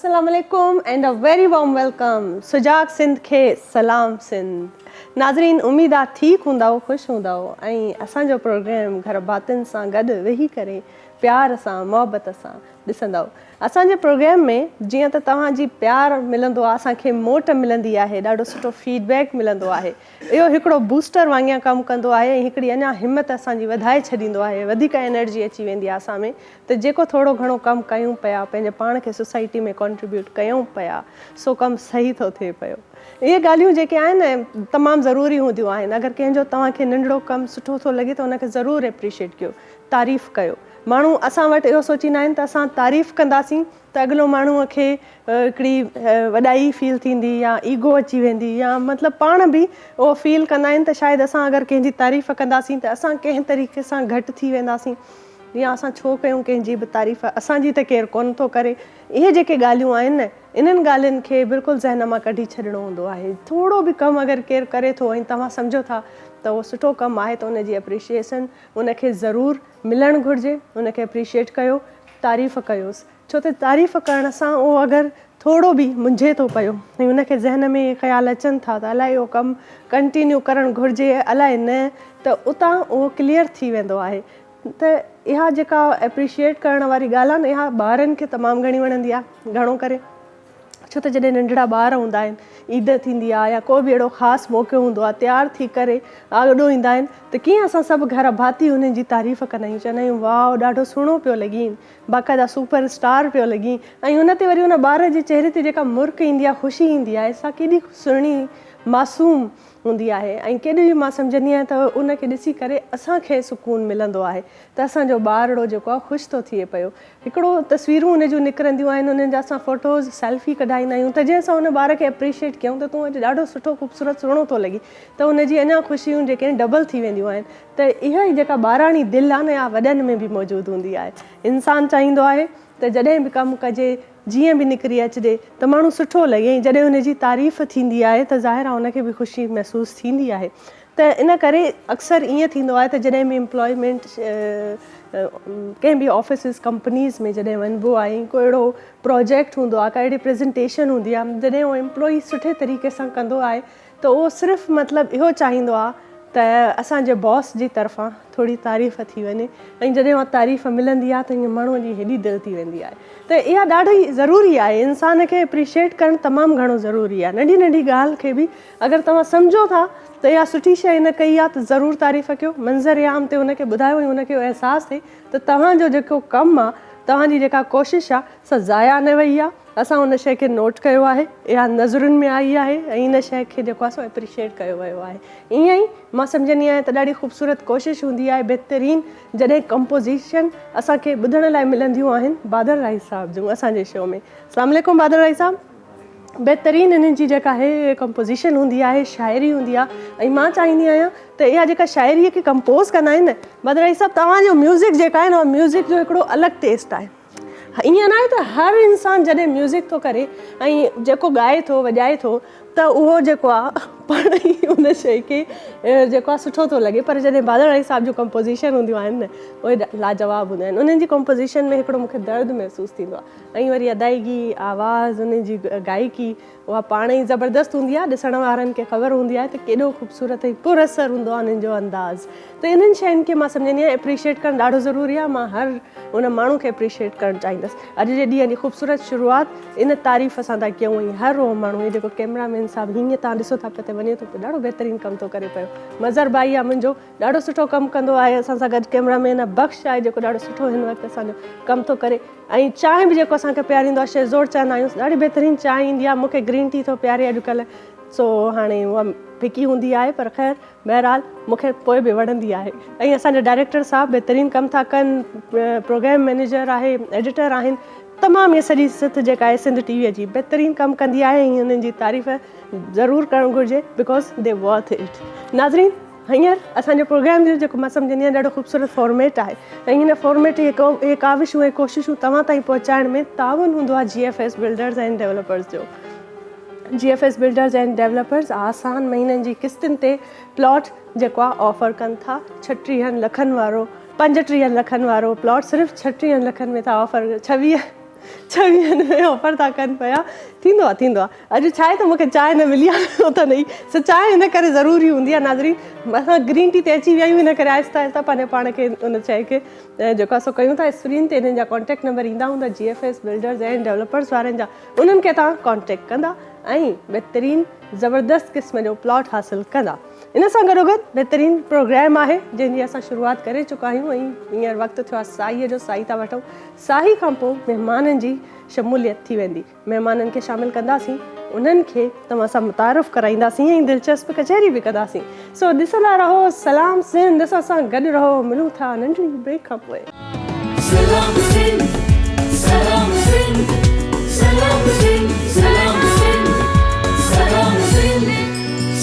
अस्सलाम वालेकुम and a very warm welcome. Sujag Sindh खे सलाम सिंध। नाज़रीन, उम्मीद आहे ठीक हूंदा, ख़ुशि हूंदा ऐं असांजो प्रोग्राम घर भातियुनि सां गॾु वेही करे प्यार सां मोहबत सां ॾिसंदव। असांजे प्रोग्राम में जीअं त तव्हांजी प्यार मिलंदो आहे, असांखे मोट मिलंदी आहे, ॾाढो सुठो फीडबैक मिलंदो आहे। इहो हिकिड़ो बूस्टर वांगुरु कमु कंदो आहे ऐं हिकिड़ी अञा हिमत असांजी वधाए छॾींदो आहे, वधीक एनर्जी अची वेंदी आहे असां में। त जेको थोरो घणो कमु कयूं पिया, पंहिंजे पाण खे सोसाइटी में कॉन्ट्रीब्यूट कयूं पिया, सो कमु सही थो थिए पियो। इहे ॻाल्हियूं जेके आहिनि न तमामु ज़रूरी हूंदियूं आहिनि। अगरि कंहिंजो तव्हांखे नंढिड़ो कमु सुठो थो लॻे त उनखे ज़रूरु एप्रिशिएट कयो, तारीफ़ कयो। माण्हू असां वटि इहो सोचींदा आहिनि त असां तारीफ़ कंदासीं त अॻिलो माण्हूअ खे हिकिड़ी वॾाई फील थींदी या ईगो अची वेंदी, या मतिलबु पाण बि उहो फील कंदा आहिनि त शायदि असां अगरि कंहिंजी तारीफ़ कंदासीं त असां कंहिं तरीक़े सां घटि थी वेंदासीं, या असां छो कयूं कंहिंजी बि तारीफ़, असांजी त केरु कोन थो करे। इहे जेके ॻाल्हियूं आहिनि न, इन्हनि ॻाल्हियुनि खे बिल्कुलु ज़हन मां कढी छॾिणो हूंदो आहे। थोरो बि कमु अगरि केरु करे थो ऐं तव्हां सम्झो था त उहो सुठो कमु आहे त उनजी एप्रिशिएशन उनखे ज़रूरु मिलणु घुरिजे। उनखे एप्रिशिएट कयो, तारीफ़ कयोसि, छो त तारीफ़ करण सां उहो अगरि थोरो बि मुंझे थो पियो ऐं उनखे ज़हन में ख़्याल अचनि था त अलाए इहो कमु कंटिन्यू करणु घुरिजे अलाए न, त उतां उहो क्लियर थी वेंदो आहे। त इहा जेका एप्रिशिएट करण वारी ॻाल्हि आहे न, इहा ॿारनि खे तमामु घणी वणंदी आहे, घणो करे। छो त जॾहिं नंढड़ा ॿार हूंदा आहिनि, ईद थींदी आहे या को बि अहिड़ो ख़ासि मौक़ो हूंदो आहे, तयारु थी करे आॻिॾो ईंदा आहिनि त कीअं असां सभु घर भाती उन्हनि जी तारीफ़ कंदा आहियूं, चवंदा आहियूं वाह ॾाढो सुहिणो पियो लॻी, बाक़ाइदा सुपर स्टार पियो लॻी। ऐं हुन ते वरी हुन ॿार जे चहिरे ते जेका मुर्क ईंदी आहे, ख़ुशी ईंदी आहे, सा केॾी सुहिणी मासूम हूंदी आहे। ऐं केॾी बि मां सम्झंदी आहियां त उनखे ॾिसी करे असांखे सुकून मिलंदो आहे त असांजो ॿारड़ो जेको आहे ख़ुशि थो थिए पियो। हिकिड़ो तस्वीरूं उन जूं निकिरंदियूं आहिनि, उन्हनि जा असां फ़ोटोज़ सेल्फी कढाईंदा आहियूं त जंहिं सां उन ॿार खे एप्रिशिएट कयूं त तूं अॼु ॾाढो सुठो ख़ूबसूरत सुहिणो थो लॻी, त उनजी अञा ख़ुशियूं जेके आहिनि डबल थी वेंदियूं आहिनि। त इहा ई जेका ॿाराणी दिलि आहे न, इहा वॾनि में बि मौजूदु हूंदी आहे। इंसानु चाहींदो आहे त जॾहिं बि कमु कजे, जीअं बि निकिरी अचिजे त माण्हू सुठो लॻे, ऐं जॾहिं हुनजी तारीफ़ थींदी आहे त ज़ाहिर आहे हुनखे बि ख़ुशी महसूसु थींदी आहे। त इन करे अक्सर ईअं थींदो आहे त जॾहिं बि एम्प्लॉयमेंट कंहिं बि ऑफिसिस कंपनीज़ में जॾहिं वञिबो आहे, को अहिड़ो प्रोजेक्ट हूंदो आहे, का अहिड़ी प्रेज़ेंटेशन हूंदी आहे, जॾहिं उहो एम्प्लॉई सुठे तरीक़े सां कंदो आहे त उहो सिर्फ़ु मतिलबु इहो चाहींदो आहे त असांजे बॉस जी तरफ़ां थोरी तारीफ़ थी वञे, ऐं जॾहिं उहा तारीफ़ मिलंदी आहे त ईअं माण्हूअ जी हेॾी दिलि थी वेंदी आहे। त इहा ॾाढी ज़रूरी आहे, इंसान खे एप्रिशिएट करणु तमामु घणो ज़रूरी आहे। नंढी नंढी ॻाल्हि खे बि अगरि तव्हां सम्झो था त इहा सुठी शइ हिन कई आहे त ज़रूरु तारीफ़ कयो, मंज़र आम ते हुनखे ॿुधायो ऐं हुनखे अहसासु थिए त तव्हांजो जेको कमु आहे, तव्हांजी जेका कोशिशि आहे, सा ज़ाया न वई आहे। असां उन शइ खे नोट कयो आहे, इहा नज़रुनि में आई आहे ऐं इन शइ खे जेको आहे सो एप्रिशिएट कयो वियो आहे। ईअं ई मां सम्झंदी आहियां त ॾाढी ख़ूबसूरत कोशिशि हूंदी आहे, बहितरीनु जॾहिं कंपोज़िशन असांखे ॿुधण लाइ मिलंदियूं आहिनि बादल राई साहिब जूं असांजे शो में। अस्सलाम वालेकुम बादल राई साहिब। बहितरीनु इन्हनि जी जेका आहे कंपोज़िशन हूंदी आहे, शाइरी हूंदी आहे, ऐं मां चाहींदी आहियां त इहा जेका शाइरीअ खे कंपोज़ कंदा आहिनि न बादल राई साहिब, तव्हांजो म्यूज़िक जेका आहे न, म्यूज़िक जो हिकिड़ो अलॻि टेस्ट आहे। ईअं न आहे त हर इंसानु जॾहिं म्यूज़िक थो करे ऐं जेको ॻाए थो वॼाए थो त उहो जेको आहे पाण ई उन शइ खे जेको आहे सुठो थो लॻे, पर जॾहिं बादल राई साहिब जूं कंपोज़िशन हूंदियूं आहिनि न, उहे लाजवाब हूंदा आहिनि। उन्हनि जी कंपोज़िशन में हिकिड़ो मूंखे दर्द महसूसु थींदो आहे, ऐं वरी अदायगी, आवाज़, उन्हनि जी गायकी उहा पाण ई ज़बरदस्तु हूंदी आहे। ॾिसण वारनि खे ख़बर हूंदी आहे त केॾो ख़ूबसूरत ऐं पुरअसर हूंदो आहे उन्हनि जो अंदाज़। त इन्हनि शयुनि खे मां सम्झंदी आहियां एप्रिशिएट करणु ॾाढो ज़रूरी आहे। मां हर उन माण्हू खे एप्रिशिएट करणु चाहींदसि। अॼु जे ॾींहं जी ख़ूबसूरत शुरूआति इन तारीफ़ सां था कयूं, ऐं हर उहो माण्हू, हे जेको कैमरामैन साहिबु हीअं तव्हां ॾिसो था पिया त वञे थो पियो, ॾाढो बहितरीनु कमु थो करे पियो। मज़र भाई आहे मुंहिंजो, ॾाढो सुठो कमु कंदो आहे असां सां गॾु। कैमरामैन बख़्श आहे जेको ॾाढो सुठो हिन वक़्तु असांजो कमु थो करे। ऐं चांहि बि जेको असांखे पीआरींदो आहे, शेज़ोर चवंदा आहियूं, ॾाढी बहितरीनु चांहि ईंदी आहे। मूंखे ग्रीन टी थो पीआरे अॼुकल्ह, सो हाणे उहा फिकी हूंदी आहे, पर ख़ैर बहरहाल मूंखे पोइ बि वणंदी आहे। ऐं असांजा डायरेक्टर साहिबु बहितरीनु कमु था कनि, प्रोग्राम मैनेजर आहे, एडिटर आहिनि, तमामु इहे सॼी सिथ जेका आहे सिंध टीवीअ जी बहितरीनु कमु कंदी आहे, ऐं हुननि जी तारीफ़ ज़रूरु करणु घुरिजे, बिकॉज़ दे वर्थ इट। नाज़रीन, हींअर असांजो प्रोग्राम जो जेको मां सम्झंदी आहियां ॾाढो ख़ूबसूरत फॉर्मेट आहे, ऐं हिन फॉर्मेट जी काविशूं ऐं कोशिशूं तव्हां ताईं पहुचाइण में ताउन हूंदो आहे GFS बिल्डर्स एंड डेवलपर्स जो। GFS बिल्डर्स एंड डेवलपर्स आसान महीननि जी किस्तुनि ते प्लॉट जेको आहे ऑफर कनि था। 36 लखनि वारो, 35 लखनि वारो प्लॉट सिर्फ़ु 36 लखनि में था ऑफर, 26 में ऑफर था कनि पिया। थींदो आहे अॼु छा आहे त मूंखे चांहि न मिली आहे हो त नहीं, सो चांहि हिन करे ज़रूरी हूंदी आहे नाज़रीन। असां ग्रीन टी ते अची विया आहियूं, हिन करे आहिस्ता आहिस्ता पंहिंजे पाण खे उन शइ खे जेको आहे सो कयूं था। स्क्रीन ते हिननि जा कॉन्टेक्ट नंबर ईंदा हूंदा GFS बिल्डर्स एंड डेवलपर्स वारनि जा, उन्हनि खे तव्हां कॉन्टेक्ट कंदा ऐं बहितरीनु ज़बरदस्त क़िस्म जो प्लॉट हासिलु कंदा। इन सां गॾोगॾु बहितरीनु प्रोग्राम आहे जंहिंजी असां शुरूआति करे चुका आहियूं ऐं हींअर वक़्तु थियो आहे साईअ जो। साई था वठूं, साई खां पोइ महिमाननि जी शमूलियत थी वेंदी। महिमाननि खे शामिलु कंदासीं, उन्हनि खे तव्हां सां मुतारिफ़ कराईंदासीं ऐं दिलचस्प कचहरी बि कंदासीं। सो ॾिसंदा रहो सलाम सिंध, असां सां गॾु रहो। मिलूं था नंढड़ी ब्रेक खां पोइ। सलाम सिंध, सलाम सिंध, सलाम सिंध, सलाम सिंध, सलाम सिंध,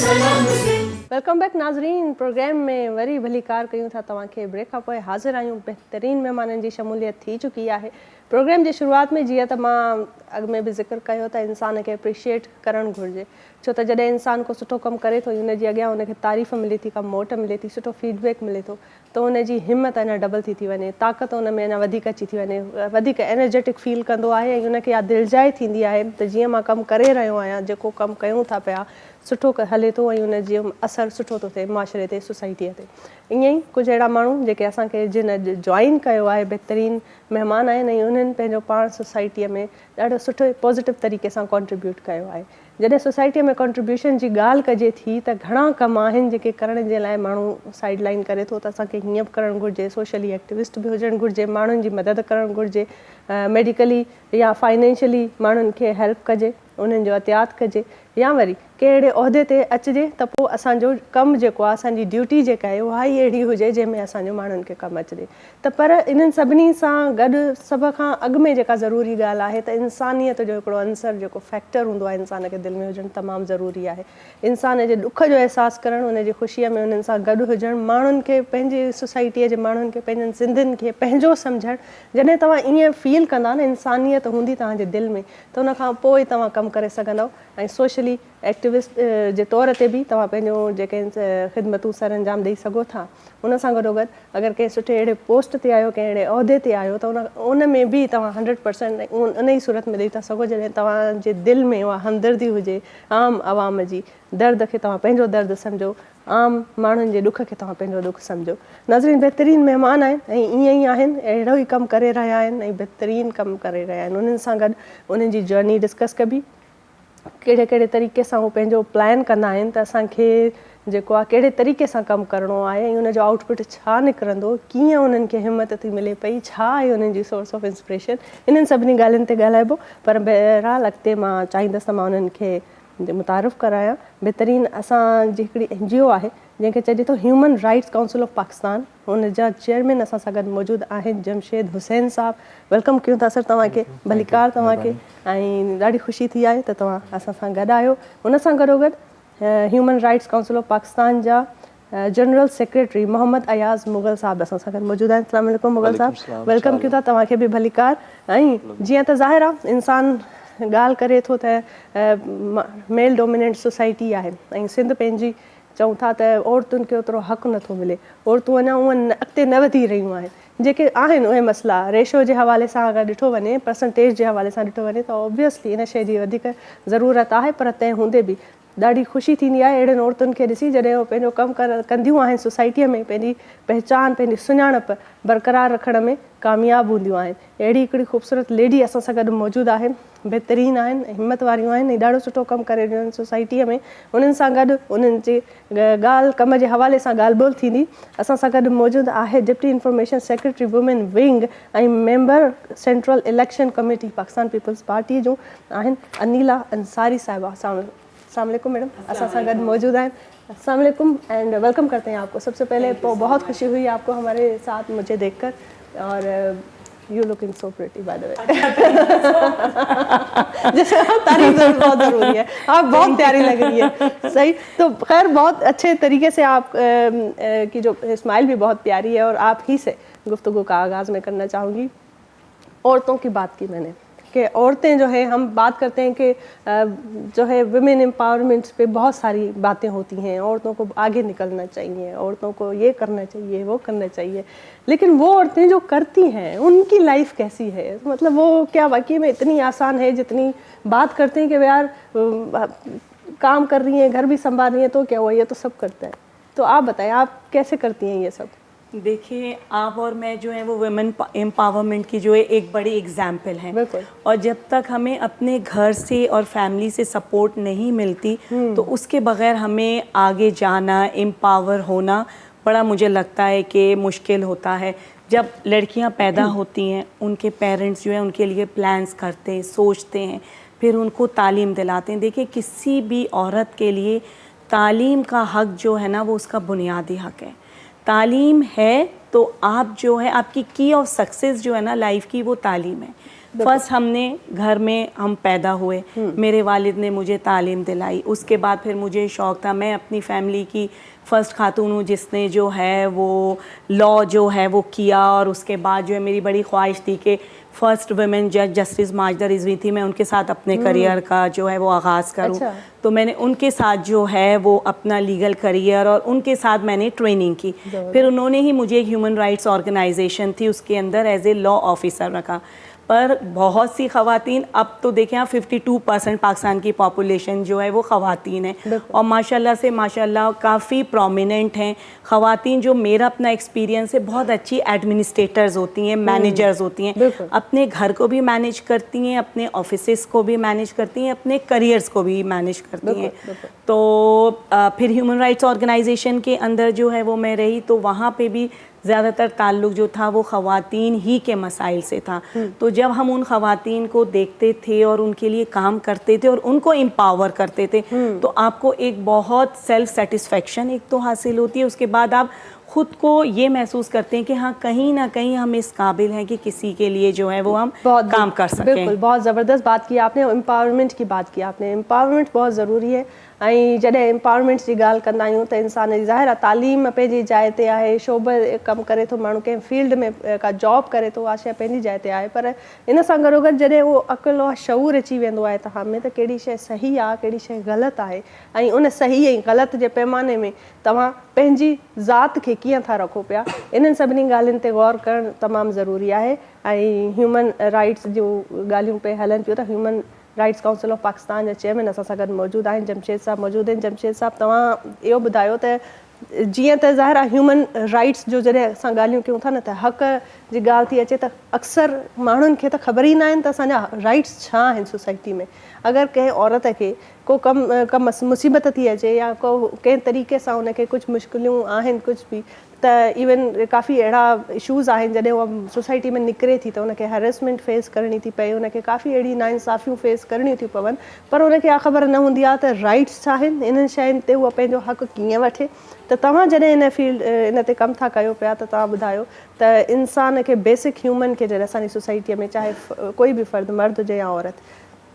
सलाम सिंध। वेलकम बैक नाज़रीन। प्रोग्राम में वरी भली कार कयूं था तव्हांखे। ब्रेक खां पोइ हाज़िर आहियूं। बहितरीनु महिमाननि जी शमूलियत थी चुकी आहे। प्रोग्राम जी शुरूआति में जीअं त मां अॻु में बि ज़िक्र कयो त इंसान खे अप्रिशिएट करणु घुरिजे, छो त जॾहिं इंसान को सुठो कमु करे थो, हुनजे अॻियां हुनखे तारीफ़ मिले थी, कमु मोट मिले थी, सुठो फीडबैक मिले थो, त हुनजी हिमत अञा डबल थी वञे, ताक़त हुन में अञा वधीक अची थी वञे, वधीक एनर्जेटिक फील कंदो आहे ऐं हुनखे इहा दिलजाए थींदी आहे त जीअं मां कमु करे रहियो आहियां, जेको कमु कयूं था पिया सुठो हले थो ऐं हुनजो असरु सुठो थो थिए मुआशरे ते, सोसाइटीअ ते। ईअं ई कुझु अहिड़ा माण्हू जेके असांखे जिन अॼु जॉइन कयो आहे, बहितरीनु महिमान आहिनि ऐं उन्हनि पंहिंजो पाण सोसाइटीअ में ॾाढो सुठो पॉज़िटिव तरीक़े सां कॉन्ट्रीब्यूट कयो आहे। जॾहिं सोसाइटीअ में कॉन्ट्रीब्यूशन जी ॻाल्हि कजे थी त घणा कम आहिनि जेके करण जे लाइ माण्हू साइड लाइन करे थो, त असांखे हीअं बि करणु घुरिजे। सोशली एक्टिविस्ट बि हुजणु घुरिजे, माण्हुनि जी मदद करणु घुरिजे, मेडिकली या फाइनेंशियली माण्हुनि खे हेल्प कजे, उन्हनि जो एहतियात कजे, या वरी कहिड़े उहिदे ते अचिजे त पोइ असांजो कमु जेको आहे, असांजी ड्यूटी जेका आहे उहा ई अहिड़ी हुजे जंहिंमें असांजो माण्हुनि खे कमु अचिजे। त पर इन्हनि सभिनी सां गॾु सभ खां अॻु में जेका ज़रूरी ॻाल्हि आहे त इंसानियत जो हिकिड़ो अंसर जेको फैक्टर हूंदो आहे इंसान खे दिलि में हुजणु तमामु ज़रूरी आहे। इंसान जे ॾुख जो अहसासु करणु, उनजी ख़ुशीअ में उन्हनि सां गॾु हुजणु, माण्हुनि खे पंहिंजे सोसाइटीअ जे माण्हुनि खे, पंहिंजनि सिंधियुनि खे पंहिंजो सम्झणु। जॾहिं तव्हां ईअं फील कंदा न इंसानियत हूंदी तव्हांजे दिलि में, त उन खां पोइ तव्हां कमु करे सघंदव ऐं सोशली एक्टिविस्ट जे तौर ते बि तव्हां पंहिंजो जेके ख़िदमतूं सर अंजाम ॾेई सघो था। उन सां गॾोगॾु अगरि कंहिं सुठे अहिड़े पोस्ट ते आहियो, कंहिं अहिड़े उहिदे ते आहियो, त उन में बि तव्हां 100% उन ई सूरत में ॾेई था सघो जॾहिं तव्हांजे दिलि में उहा हमदर्दी हुजे आम आवाम जी। दर्द खे तव्हां पंहिंजो दर्द सम्झो, आम माण्हुनि जे ॾुख खे तव्हां पंहिंजो ॾुख सम्झो। नाज़रीन, बहितरीनु महिमान आहिनि ऐं ईअं ई आहिनि, अहिड़ो ई कमु करे रहिया आहिनि ऐं बहितरीनु कमु करे रहिया आहिनि। उन्हनि सां गॾु उन्हनि जी जर्नी डिस्कस कबी, कहिड़े कहिड़े तरीक़े सां उहो पंहिंजो प्लान कंदा आहिनि त असांखे जेको आहे कहिड़े तरीक़े सां कमु करिणो आहे ऐं उनजो आउटपुट छा निकिरंदो, कीअं उन्हनि खे हिमत थी मिले पई, छा आहे उन्हनि जी सोर्स ऑफ इंस्पिरेशन। इन्हनि सभिनी ॻाल्हियुनि ते ॻाल्हाइबो, पर बहरहाल अॻिते मां चाहींदसि त मां उन्हनि खे मुतारिफ़ करायां। बहितरीनु असांजी हिकिड़ी NGO आहे जंहिंखे चइजे थो human rights council of Pakistan, हुन जा चेयरमैन असां सां गॾु मौजूदु आहिनि जमशेद हुसैन साहब। वेलकम कयूं था सर तव्हांखे, भलीकार तव्हांखे, ऐं ॾाढी ख़ुशी थी आहे त तव्हां असां सां गॾु आहियो। उन सां गॾोगॾु human rights council of Pakistan जा जनरल सेक्रेटरी मोहम्मद अयाज़ मुग़ल साहब असां सां गॾु मौजूदु आहिनि। अस्सलाम वालेकुम मुग़ल साहब, वेलकम कयूं था तव्हांखे बि भलीकार। ऐं जीअं त ज़ाहिर आहे इंसान ॻाल्हि करे थो त मेल डोमिनेंट सोसाइटी आहे ऐं सिंध पंहिंजी चऊं था त औरतुनि खे ओतिरो हक़ु नथो मिले, औरतूं अञा उअं अॻिते न वधी रहियूं आहिनि। जेके आहिनि उहे मसइला रेशो जे हवाले सां अगरि ॾिठो वञे, परसेंटेज जे हवाले सां ॾिठो वञे त ऑब्वियसली इन शइ जी वधीक ज़रूरत आहे, पर तंहिं हूंदे बि ॾाढी ख़ुशी थींदी आहे अहिड़नि औरतुनि खे ॾिसी जॾहिं उहे पंहिंजो कमु कंदियूं आहिनि सोसाइटीअ में, पंहिंजी पहचान, पंहिंजी सुञाणप बरक़रार रखण में कामयाबु हूंदियूं आहिनि। अहिड़ी हिकिड़ी ख़ूबसूरत लेडी असां सां गॾु मौजूदु आहे, बहितरीनु आहिनि, हिमत वारियूं आहिनि ऐं ॾाढो सुठो कमु करे रहियूं आहिनि सोसाइटीअ में। उन्हनि सां गॾु उन्हनि जी ॻाल्हि कम जे हवाले सां ॻाल्हि ॿोल थींदी। असां सां गॾु मौजूदु आहे deputy information secretary women wing ऐं member central election committee Pakistan Peoples party जूं आहिनि अनीला अंसारी साहिबा। अस्सलाम वालेकुम मैडम, असां सां गॾु मौजूदु आहिनि। अस्सलाम वालेकुम एंड वेलकम करते हैं आपको। सबसे पहले बहुत खुशी हुई आपको हमारे साथ मुझे देखकर, और you looking so pretty by the way. जैसे तारीफ बहुत ज़रूरी है, आप बहुत प्यारी लग रही है। सही, तो खैर बहुत अच्छे तरीके से आप की जो स्माइल भी बहुत प्यारी है, और आप ही से गुफ्तगू का आगाज़ मैं करना चाहूँगी। औरतों की बात की मैंने, कि औरतें जो है, हम बात करते हैं कि जो है विमेन एम्पावरमेंट पे बहुत सारी बातें होती हैं, औरतों को आगे निकलना चाहिए, औरतों को ये करना चाहिए, वो करना चाहिए, लेकिन वो औरतें जो करती हैं उनकी लाइफ कैसी है? मतलब वो क्या वाकई में इतनी आसान है जितनी बात करते हैं कि यार काम कर रही हैं, घर भी संभाल रही हैं, तो क्या हुआ, ये तो सब करता है। तो आप बताएं, आप कैसे करती हैं ये सब? देखिए, आप और मैं जो है वो वुमेन एम्पावरमेंट की जो है एक बड़ी एग्जाम्पल है। बिल्कुल। और जब तक हमें अपने घर से और फैमिली से सपोर्ट नहीं मिलती तो उसके बगैर हमें आगे जाना, एम्पावर होना बड़ा, मुझे लगता है कि मुश्किल होता है। जब लड़कियां पैदा होती हैं, उनके पेरेंट्स जो है उनके लिए प्लान्स करते हैं, सोचते हैं, फिर उनको तालीम दिलाते हैं। देखिए, किसी भी औरत के लिए तालीम का हक जो है ना, वो उसका बुनियादी हक है। तालीम है तो आप जो है, आपकी की ऑफ सक्सेस जो है ना लाइफ की, वो तालीम है। फर्स्ट हमने घर में हम पैदा हुए, मेरे वालिद ने मुझे तालीम दिलाई, उसके बाद फिर मुझे शौक़ था, मैं अपनी फैमिली की फ़र्स्ट खातून हूँ जिसने जो है वो लॉ जो है वो किया। और उसके बाद जो है मेरी बड़ी ख्वाहिश थी कि फ़र्स्ट वुमेन जज जस्टिस माजिदा रिजवी थी, मैं उनके साथ अपने करियर का जो है वो आगाज़ करूँ। अच्छा। तो मैंने उनके साथ जो है वो अपना लीगल करियर, और उनके साथ मैंने ट्रेनिंग की। फिर उन्होंने ही मुझे एक ह्यूमन राइट्स ऑर्गेनाइजेशन थी उसके अंदर एज ए लॉ ऑफिसर रखा। पर बहुत सी ख़वातीन, अब तो देखें आप 52% पाकिस्तान की पॉपुलेशन जो है वो ख़वातीन है, और माशाल्लाह से माशाल्लाह काफ़ी प्रोमिनेंट हैं ख़वातीन। जो मेरा अपना एक्सपीरियंस है, बहुत अच्छी एडमिनिस्ट्रेटर्स होती हैं, मैनेजर्स होती हैं, अपने घर को भी मैनेज करती हैं, अपने ऑफिसेस को भी मैनेज करती हैं, अपने करियर्स को भी मैनेज करती हैं। तो फिर ह्यूमन राइट्स ऑर्गेनाइजेशन के अंदर जो है वो मैं रही, तो वहाँ पे भी ज़्यादातर ताल्लुक़ जो था वो ख़वातीन ही के मसाइल से था। तो जब हम उन ख़वातीन को देखते थे और उनके लिए काम करते थे और उनको एम्पावर करते थे, तो आपको एक बहुत सेल्फ सेटिस्फेक्शन एक तो हासिल होती है। उसके बाद आप ख़ुद को ये महसूस करते हैं कि हाँ, कहीं ना कहीं हम इस काबिल हैं कि किसी के लिए जो है वो हम काम कर सकें। बिल्कुल, बहुत ज़बरदस्त बात की आपने, एम्पावरमेंट की बात की आपने। एम्पावरमेंट बहुत ज़रूरी है। ऐं जॾहिं एम्पावरमेंट जी ॻाल्हि कंदा आहियूं त इंसान जी ज़ाहिर आहे तालीम पंहिंजी जाइ ते आहे, शोबे कमु करे थो, माण्हू कंहिं फील्ड में का जॉब करे थो, उहा शइ पंहिंजी जाइ ते आहे, पर इन सां गॾोगॾु जॾहिं उहो अकुलु और शऊर अची वेंदो आहे तव्हां में, त कहिड़ी शइ सही आहे, कहिड़ी शइ ग़लति आहे, ऐं उन सही ऐं ग़लति जे पैमाने में तव्हां पंहिंजी ज़ात खे कीअं था रखो पिया, इन्हनि सभिनी ॻाल्हियुनि ते गौर करणु तमामु ज़रूरी आहे। ऐं ह्यूमन राइट्स जूं ॻाल्हियूं पे हलनि पियूं, त human rights council of Pakistan जा चेयरमैन असां सां गॾु मौजूदु आहिनि, जमशेद साहब मौजूदु आहिनि। जमशेद साहब, तव्हां इहो ॿुधायो त जीअं त ज़ाहिर आहे ह्यूमन राइट्स जो जॾहिं असां ॻाल्हियूं कयूं था न, त हक़ जी ॻाल्हि थी अचे त अक्सर माण्हुनि खे त ख़बर ई न आहिनि त असांजा राइट्स छा आहिनि सोसाइटी में। अगरि कंहिं औरत खे को कम मुसीबत थी अचे या को कंहिं तरीक़े सां उनखे कुझु मुश्किलियूं आहिनि, कुझु बि, त इवन काफ़ी अहिड़ा इशूज़ आहिनि जॾहिं उहा सोसाइटी में निकिरे थी त उनखे हैरेसमेंट फेस करणी थी पए, उनखे काफ़ी अहिड़ी नाइंसाफ़ियूं फेस करणियूं थी पवनि, पर उनखे इहा ख़बर न हूंदी आहे त राइट्स छा आहिनि, इन्हनि शयुनि ते उहा पंहिंजो हक़ कीअं वठे। त तव्हां जॾहिं इन फील्ड इन ते कमु था कयो पिया, त तव्हां ॿुधायो त इंसान खे बेसिक ह्यूमन खे जॾहिं असांजी सोसाइटीअ में चाहे कोई बि फ़र्द, मर्द हुजे या औरत,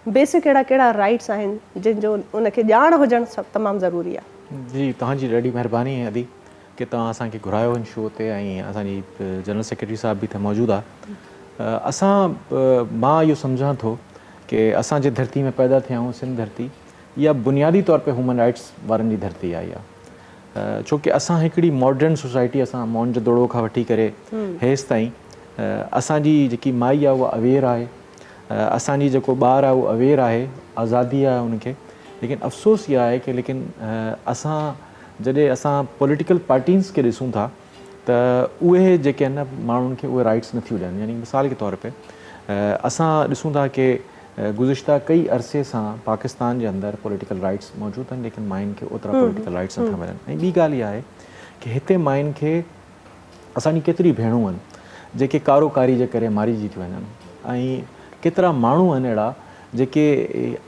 बेसिक कहिड़ा कहिड़ा राइट्स आहिनि जिन जो उनखे ॼाण हुजणु सभु तमामु ज़रूरी आहे? जी, तव्हांजी ॾाढी महिरबानी आहे अदी कि तव्हां असांखे घुरायो हिन शो ते, ऐं असांजी जनरल सेक्रेटरी साहब बि त मौजूदु आहे। मां इहो सम्झां थो कि असां जे धरती में पैदा थिया आहियूं, सिंध धरती, इहा बुनियादी तौर पे ह्यूमन राइट्स वारनि जी धरती आहे इहा। छोकी असां हिकिड़ी मॉडर्न सोसाइटी, असां मोहन जोदड़ो खां वठी करे हेसि ताईं, असांजी जेकी माई आहे उहा अवेयर आहे, असांजी जेको ॿारु आहे उहो अवेयर आहे, आज़ादी आहे उनखे। लेकिन अफ़सोस इहा आहे कि असां जॾहिं असां पॉलिटिकल पार्टीज़ खे ॾिसूं था त उहे जेके आहिनि न, माण्हुनि खे उहे राइट्स नथियूं ॾियनि। यानी मिसाल के तौर पे असां ॾिसूं था कि गुज़िश्ता कई अरसे सां पाकिस्तान जे अंदरि पॉलिटिकल राइट्स मौजूदु आहिनि, लेकिन मायुनि खे ओतिरा पॉलिटिकल राइट्स नथा मिलनि। ऐं ॿी ॻाल्हि इहा आहे कि हिते मायुनि खे, असांजी केतिरी भेणूं आहिनि जेके कारोकारी जे करे मारिजी थियूं वञनि, ऐं केतिरा माण्हू आहिनि अहिड़ा जेके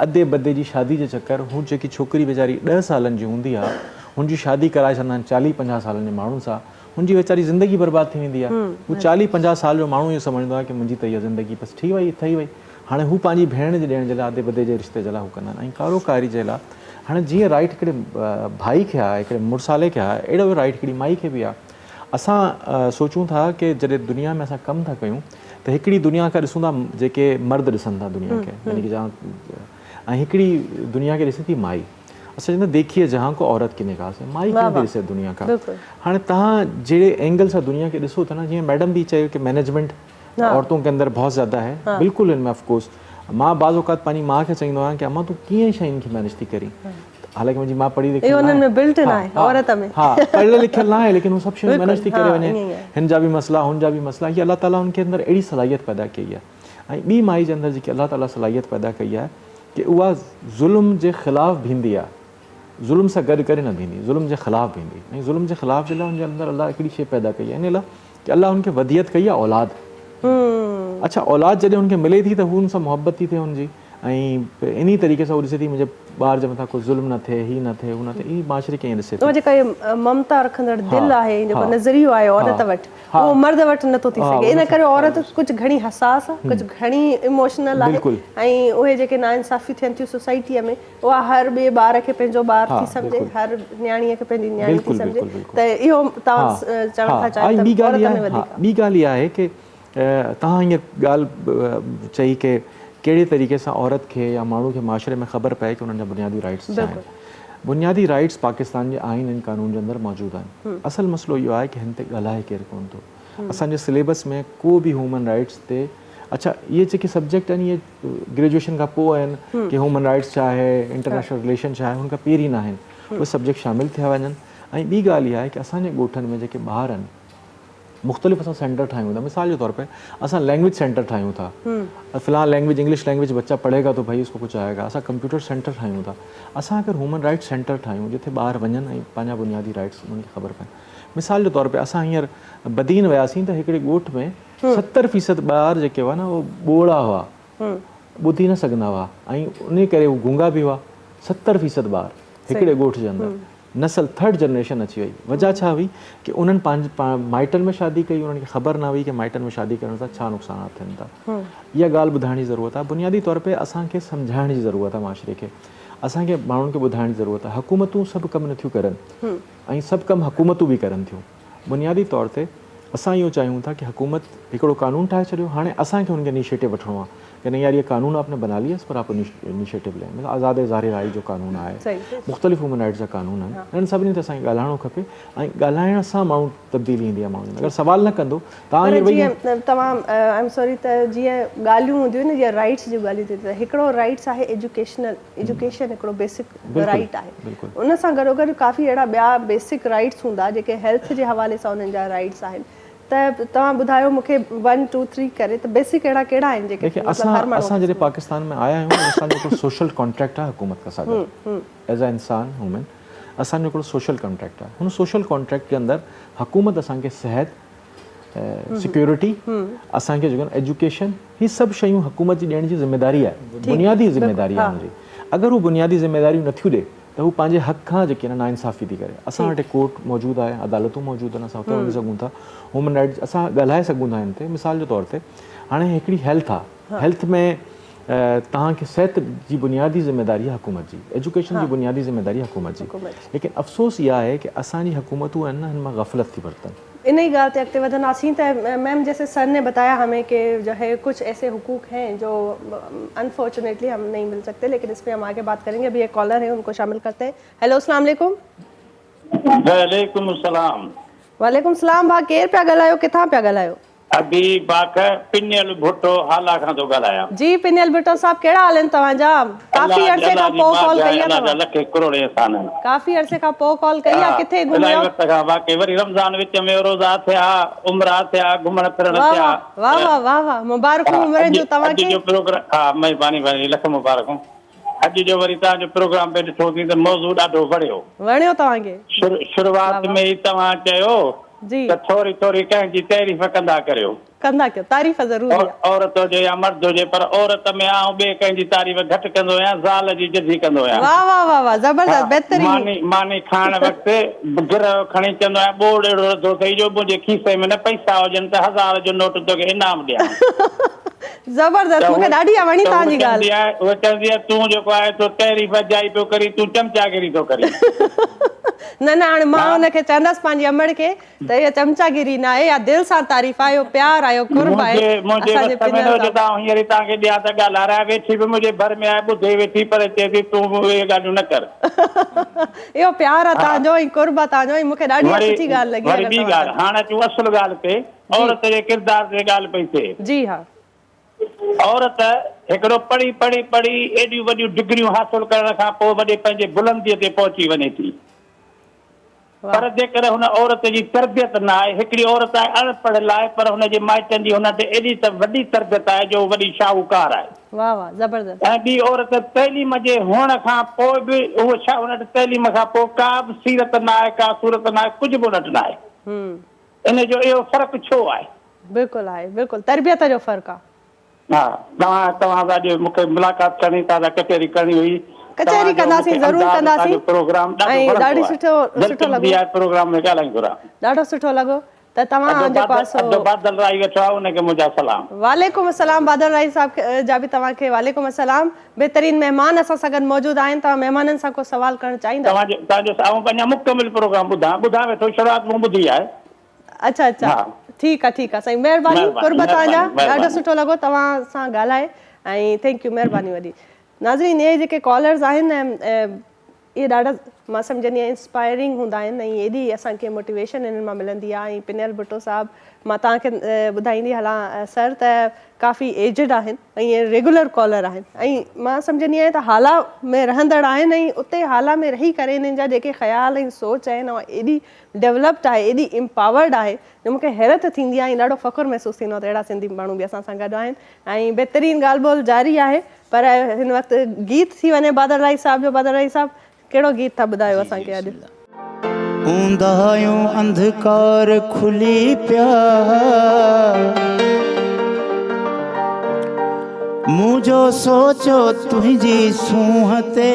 अधे बदे जी शादी जे चकर, हू जेकी छोकिरी वेचारी 10 सालनि जी हूंदी आहे, हुनजी शादी कराए छॾंदा आहिनि 40-50 सालनि जे माण्हू सां, हुनजी वेचारी ज़िंदगी बर्बाद थी वेंदी आहे। हू 40-50 साल जो माण्हू इहो सम्झंदो आहे कि मुंहिंजी त इहा ज़िंदगी बसि ठही वई। हाणे हू पंहिंजी भेण जे ॾियण जे लाइ, अधे बदे जे रिश्ते जे लाइ हू कंदा आहिनि। ऐं कारोकारी जे लाइ हाणे जीअं राइट हिकिड़े भाई खे आहे, हिकिड़े मुड़ुसाले खे आहे, अहिड़ो राइट हिकिड़ी माई खे बि आहे। असां सोचूं था कि जॾहिं दुनिया में असां कमु था कयूं त हिकिड़ी दुनिया खां ॾिसूं था जेके मर्द ॾिसनि था दुनिया खे, यानी कि जहाँ ऐं हिकिड़ी दुनिया खे ॾिसे थी माई। असां चवंदा देखिए जहाँ को औरत की निगाह से, माई कीअं थी ॾिसे दुनिया खां। हाणे तव्हां जहिड़े एंगल सां दुनिया खे ॾिसो था न, जीअं मैडम बि चयो कि मैनेजमेंट औरतों के अंदर बहुत ज़्यादा है, बिल्कुलु इनमें ऑफकोर्स मां बाज़ औक़ात पंहिंजी माउ खे चवंदो आहियां कि अम्मा तूं कीअं शयुनि खे मैनेज थी करी। हालांकि मुंहिंजी माउ पढ़ी लिखियल उन्हनि में बिल्ट इन आहे औरत में। हा पढ़ियल लिखियल न आहे, लेकिन हू सभु शयूं मैनेज थी करे वञे। हिन जा बि मसला, हुन जा बि मसला, हीअ अलाह ताला उनके अंदरि अहिड़ी सलाहियत पैदा कई आहे। ऐं ॿी माई जे अंदरि जेकी अलाह ताला सलाहियत पैदा कई आहे कि उहा ज़ुल्म जे ख़िलाफ़ बीहंदी आहे, ज़ुल्म सां गॾु करे न बीहंदी, ज़ुल्म जे ख़िलाफ़ बीहंदी। ऐं ज़ुल्म जे ख़िलाफ़ जे लाइ हुनजे अंदरि अलाह हिकिड़ी शइ पैदा कई आहे, इन लाइ कि अलाह हुनखे वदियत कई आहे औलाद। अच्छा औलाद जॾहिं हुनखे मिले थी त हू हुन सां मुहबत थी थिए हुनजी, ऐं इन तरीक़े सां हू ॾिसे थी मुंहिंजे ॿार जे मथां कोई ज़ुल्म न थिए, हीअ न थिए, हू न थिए। ई माशरे खे ईअं ॾिसे थी। जेका ममता रखंदड़ दिलि आहे, जेको नज़रियो आहे औरत वटि, उहो मर्द वटि नथो थी सघे। इन करे औरत कुझु घणी हसास आहे, कुझु घणी इमोशनल आहे, ऐं उहे जेके नाइंसाफ़ी थियनि थियूं सोसाइटीअ में, उहा हर ॿिए ॿार खे पंहिंजो ॿारु थी सम्झे, हर न्याणीअ खे पंहिंजी न्याणी थी सम्झे। त इहो तव्हां चवणु था चाहियो त औरत में वधीक। ॿी ॻाल्हि इहा आहे कि तव्हां हीअ ॻाल्हि चई कि कहिड़े तरीक़े सां औरत खे या माण्हू खे माशरे में ख़बर पए कि उन्हनि जा बुनियादी राइट्स छा आहिनि। बुनियादी राइट्स पाकिस्तान जे आइन ऐं कानून जे अंदरि मौजूदु आहिनि। असल मसइलो इहो आहे कि हिन ते ॻाल्हाए केरु कोन थो। असांजे सिलेबस में को बि ह्यूमन राइट्स ते, अच्छा इहे जेके सब्जेक्ट आहिनि इहे ग्रेजुएशन खां पोइ आहिनि कि ह्यूमन राइट्स छा आहे, इंटरनेशनल रिलेशन छा आहे, हुन खां पहिरीं न आहिनि, उहे सब्जेक्ट शामिलु थिया वञनि। ऐं ॿी ॻाल्हि इहा आहे कि असांजे ॻोठनि में जेके ॿार आहिनि, मुख़्तलिफ़ असां सेंटर ठाहियूं था। मिसाल के तौर पे असां लैंग्वेज सेंटर ठाहियूं था, फ़िलहाल लैंग्वेज इंग्लिश लैंग्वेज बच्चा पढ़ेगा तो भाई उसको कुछ आएगा। असां कंप्यूटर सेंटर ठाहियूं था। असां अगरि ह्यूमन राइट्स सेंटर ठाहियूं जिथे ॿार वञनि ऐं पंहिंजा बुनियादी राइट्स उन्हनि खे ख़बर पए। मिसाल के तौर पे असां हींअर बदीन वियासीं त हिकिड़े ॻोठ में 70% ॿार जेके हुआ न उहो ॿोड़ा हुआ, ॿुधी न सघंदा हुआ, ऐं उन करे हू गूंगा बि हुआ। 70% ॿार हिकिड़े ॻोठ जे अंदरि। नस्ल थर्ड जनरेशन अची वई। वजह छा हुई कि उन्हनि पंहिंजे माइटनि में शादी कई, उन्हनि खे ख़बर न हुई कि माइटनि में शादी करण सां छा नुक़सानात थियनि था। इहा ॻाल्हि ॿुधाइण जी ज़रूरत आहे। बुनियादी तौर पे असांखे सम्झाइण जी ज़रूरत आहे माशरे खे, असांखे माण्हुनि खे ॿुधाइण जी ज़रूरत आहे। हुकूमतूं सभु कमु नथियूं करनि ऐं सभु कमु हुकूमतूं बि करनि थियूं। बुनियादी तौर ते असां इहो चाहियूं था कि हुकूमत हिकिड़ो कानून ठाहे छॾियो, हाणे असांखे हुनखे इनिशिएटिव वठिणो आहे कि नहीं यार ये कानून आपने बना लिया, इस पर आप इनिशिएटिव लें। मतलब आज़ाद इज़हार राय जो कानून आहे, मुख़्तलिफ़ ह्यूमन राइट्स जा कानून आहिनि, इन्हनि सभिनी ते असांखे ॻाल्हाइणो खपे ऐं ॻाल्हाइण सां माण्हू तब्दीली ईंदी आहे माण्हुनि में। अगरि सवाल न कंदो तव्हां आई एम सॉरी त जीअं ॻाल्हियूं हूंदियूं आहिनि, जीअं राइट्स जूं ॻाल्हियूं थी त हिकिड़ो राइट्स आहे एजुकेशन हिकिड़ो बेसिक राइट आहे। उन सां गॾोगॾु काफ़ी अहिड़ा ॿिया बेसिक राइट्स हूंदा जेके हेल्थ जे हवाले सां उन्हनि जा राइट्स आहिनि। त तव्हां ॿुधायो मूंखे 1 2 3 करे त बेसिक अहिड़ा कहिड़ा आहिनि जेके असां जॾहिं पाकिस्तान में आया आहियूं, असांजो हिकिड़ो सोशल कॉन्ट्रैक्ट आहे हुकूमत खां सां गॾु। एज़ अ इंसान ह्यूमन असांजो हिकिड़ो सोशल कॉन्ट्रैक्ट आहे। हुन सोशल कॉन्ट्रैक्ट के अंदरि हुकूमत असांखे सिहत, सिक्योरिटी, असांखे जेको एजुकेशन, हीअ सभु शयूं हुकूमत जी ॾियण जी ज़िमेदारी आहे, बुनियादी ज़िमेदारी आहे हुनजी। अगरि हू बुनियादी ज़िमेदारियूं नथियूं ॾिए त हू पंहिंजे हक़ खां जेके न नाइंसाफ़ी थी करे। असां वटि कोर्ट मौजूदु आहे, अदालतूं मौजूदु आहिनि, असां हुते वञी सघूं था, ह्यूमन राइट्स असां ॻाल्हाए सघूं था हिन ते। मिसाल जे तौर ते हाणे हिकिड़ी हेल्थ आहे, हेल्थ में तव्हांखे सिहत जी बुनियादी ज़िमेदारी आहे हुकूमत जी, एजुकेशन जी बुनियादी ज़िमेदारी हुकूमत जी। लेकिन अफ़सोस इहा आहे कि असांजी हुकूमतूं आहिनि न, हिन मां गफ़लत थी बरतनि। इन ही ॻाल्हि ते अॻिते वधंदासीं त मैम जैसे सर ने बताया हमें कि जो है कुछ ऐसे हुकूक हैं जो अनफॉर्चुनेटली हम नहीं मिल सकते, लेकिन इस पर हम आगे बात करेंगे। अभी एक कॉलर है, उनको शामिल करते हैं। हेलो अस्सलाम वालेकुम। वालेकुम सलाम। वालेकुम सलाम। भा केर पिया ॻाल्हायो, किथां पिया ॻाल्हायो? अभी बाक पिनियल भुट्टो हाला खां तो ॻाल्हायां। जी पिनियल भुट्टो साहब, कहिड़ा हाल आहिनि तव्हांजा? काफ़ी अरसे खां पोइ कॉल कई आहे तव्हां। लखे करोड़ इंसान आहिनि। काफ़ी अरसे खां पोइ कॉल कई आहे। किथे घुमियो? वक़्त खां बाक़ी वरी रमज़ान विच में रोज़ा थिया, उमरा थिया, घुमण फिरण थिया। वाह वाह वाह वाह, मुबारकूं उमरनि जूं तव्हांखे। अॼु जो प्रोग्राम, हा महिरबानी भाई, लख मुबारकूं। अॼु जो वरी तव्हांजो प्रोग्राम पे ॾिठोसीं त मौज़ू ॾाढो वणियो तव्हांखे? शुरूआत में ई तव्हां चयो जी त थोरी थोरी कंहिंजी तारीफ़ कंदा करियो। तारीफ़ ज़रूरी आहे, औरत हुजे या मर्द हुजे, पर औरत में आउं ॿिए कंहिंजी तारीफ़ घटि कंदो आहियां, ज़ाल जी जदी कंदो आहियां। वाह वाह वाह वाह, ज़बरदस्त, बेहतरीन। मानी खाइण वक़्तु गिर खणी चवंदो आहियां, बोड़ अहिड़ो रधो अथई जो मुंहिंजे खीसे में न पैसा हुजनि त 1000 जो नोट तोखे इनाम ॾियां। ज़बरदस्त, मूंखे ॾाढी वणी तव्हांजी ॻाल्हि। उहा चवंदी आहे तूं जेको आहे तो तारीफ़ जाई पियो करी, तूं चमचागिरी थो करी। न न हाणे मां हुनखे चवंदसि पंहिंजी अमड़ खे त इहा चमचागिरी न आहे या दिलि सां तारीफ़ आयो प्यार आयो कुर्ब आहे मुंहिंजे असांजे वस में पिनल न सां। हुजे त हींअर ई तव्हांखे ॾियां त ॻाल्हाराए वेठी बि मुंहिंजे भर में आहे ॿुधे वेठी पर चए थी तूं इहे ॻाल्हियूं न कर। इहो प्यार आहे तव्हांजो ऐं कुर्ब आहे तव्हांजो ऐं मूंखे ॾाढी वरी सुठी ॻाल्हि लॻी वरी अगरि ॿी तव्हां ॻाल्हि हाणे अचूं असुल ॻाल्हि ते औरत जे किरदार ते ॻाल्हि पई थिए। जी हा औरत हिकिड़ो पढ़ी पढ़ी पढ़ी एॾियूं वॾियूं डिग्रियूं हासिल करण खां पोइ वॾे पंहिंजे बुलंदीअ ते पहुची वञे थी पर जेकर हुन औरत जी तरबियत न आहे हिकिड़ी औरत आहे अनपढ़ियल आहे पर हुनजे माइटनि जी हुन ते एॾी त वॾी तरबियत आहे जो वॾी शाहूकार आहे। वाह वाह ज़बरदस्त। ऐं ॿी औरत तइलीम जे हुअण खां पोइ बि उहो छा हुन वटि तइलीम खां पोइ का बि सीरत न आहे का सूरत न आहे कुझु बि हुन वटि न आहे। इन जो इहो फ़र्क़ु छो आहे? बिल्कुलु आहे बिल्कुलु तरबियत जो फ़र्क़ु आहे। हा तव्हां अॼु मूंखे मुलाक़ात करणी तव्हां सां कचहरी करणी हुई कचहरी कंदासीं ज़रूरु कंदासीं प्रोग्राम ऐं ॾाढी सुठो लॻो प्रोग्राम में ॻाल्हाईंदो ॾाढो सुठो लॻो त तव्हां जेको आहे बादल राई वेठो आहे उनखे मुंहिंजा सलाम। वालेकुम अस्सलाम बादल राई साहब जा बि तव्हांखे वालेकुम अस्सलाम। बहितरीन महिमान असां सां गॾु मौजूदु आहिनि तव्हां महिमाननि सां को सवाल करणु चाहींदा? तव्हांजो पंहिंजा मुकमिल प्रोग्राम ॿुधां वेठो शुरूआत मूं ॿुधी आहे। अच्छा अच्छा ठीकु आहे साईं महिरबानी कुर्ब तव्हांजा ॾाढो सुठो लॻो तव्हां सां ॻाल्हाए ऐं थैंक यू महिरबानी वॾी। नाज़रीन इहे जेके कॉलर्स आहिनि इहे ॾाढा मां सम्झंदी आहियां इंस्पायरिंग हूंदा आहिनि ऐं एॾी असांखे मोटिवेशन इन्हनि मां मिलंदी आहे। ऐं पिनियल भुट्टो साहिबु मां तव्हांखे ॿुधाईंदी हलां सर त काफ़ी एजड आहिनि ऐं इहे रेगुलर कॉलर आहिनि ऐं मां सम्झंदी आहियां त हाला में रहंदड़ आहिनि ऐं उते हाला में रही करे इन्हनि जा जेके ख़्याल ऐं सोच आहिनि उहा एॾी डेवलप्ड आहे एॾी एम्पावर्ड आहे जो मूंखे हैरत थींदी आहे ऐं ॾाढो फ़ख़ुरु महसूसु थींदो आहे त अहिड़ा सिंधी माण्हू बि असां सां गॾु आहिनि ऐं बहितरीन ॻाल्हि ॿोल जारी आहे। पर हिन वक़्तु गीत थी वञे बादल राई साहिब जो। बादल राई साहिबु कहिड़ो गीत था ॿुधायो असांखे अॼु? ऊंदायूं अंधकार खुली पिया मुझो सोचो तुझी सूंह ते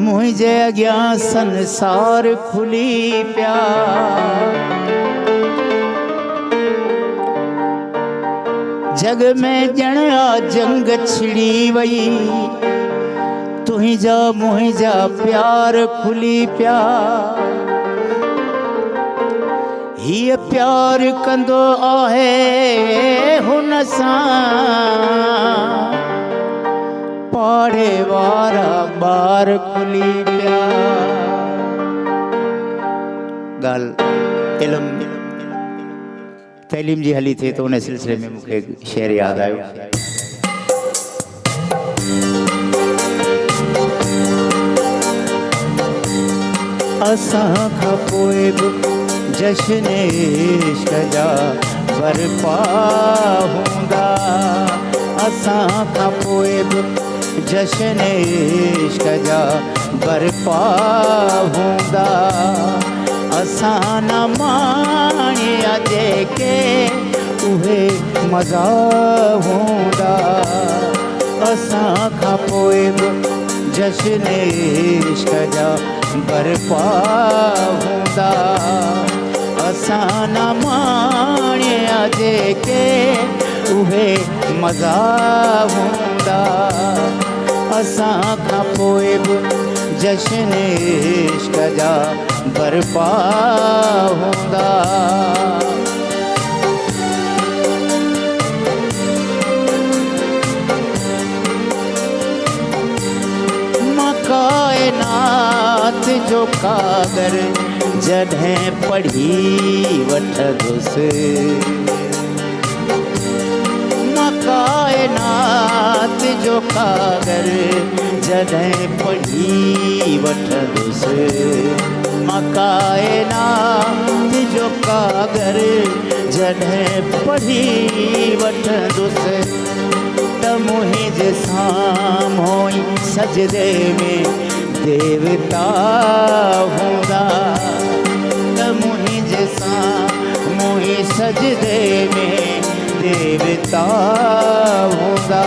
मुझे अॻियां संसार खुली पिया जग में ॼण आ जंग छिड़ी वई तुझा मुझा प्यार खुली पिया हीअ प्यार कंदो आहे हुन सां पाड़े वारा ॿार खुली पिया। ॻाल्हि इल्मु तइलीम जी हली थिए तो उन सिलसिले में मूंखे शेर यादि आयो। असां खां पोइ बि जश्न इश्क जा बरपा हूंदा असां खां पोइ बि जश्न इश्क जा बरपा हूंदा असां न माणिया जेके उहे मज़ा हूंदा असां खां पोइ बि जश्न इश्क जा बरपा हूंदा असां न माणिया जेके उहे मज़ा हूंदा असां खां पोइ बि जश्न इश्क जा बरपा हूंदा। कायनात जो कागर जॾहिं पढ़ी वठंदुसि मां कायनात जो कागर जॾहिं पढ़ी वठंदुसि मां कायनात जो कागर जॾहिं पढ़ी वठंदुसि त मुंहिंजे साम्हूं सजदे में देवता हूंदा त मुंहिंजे साम्हूं सजदे में देवता हूंदा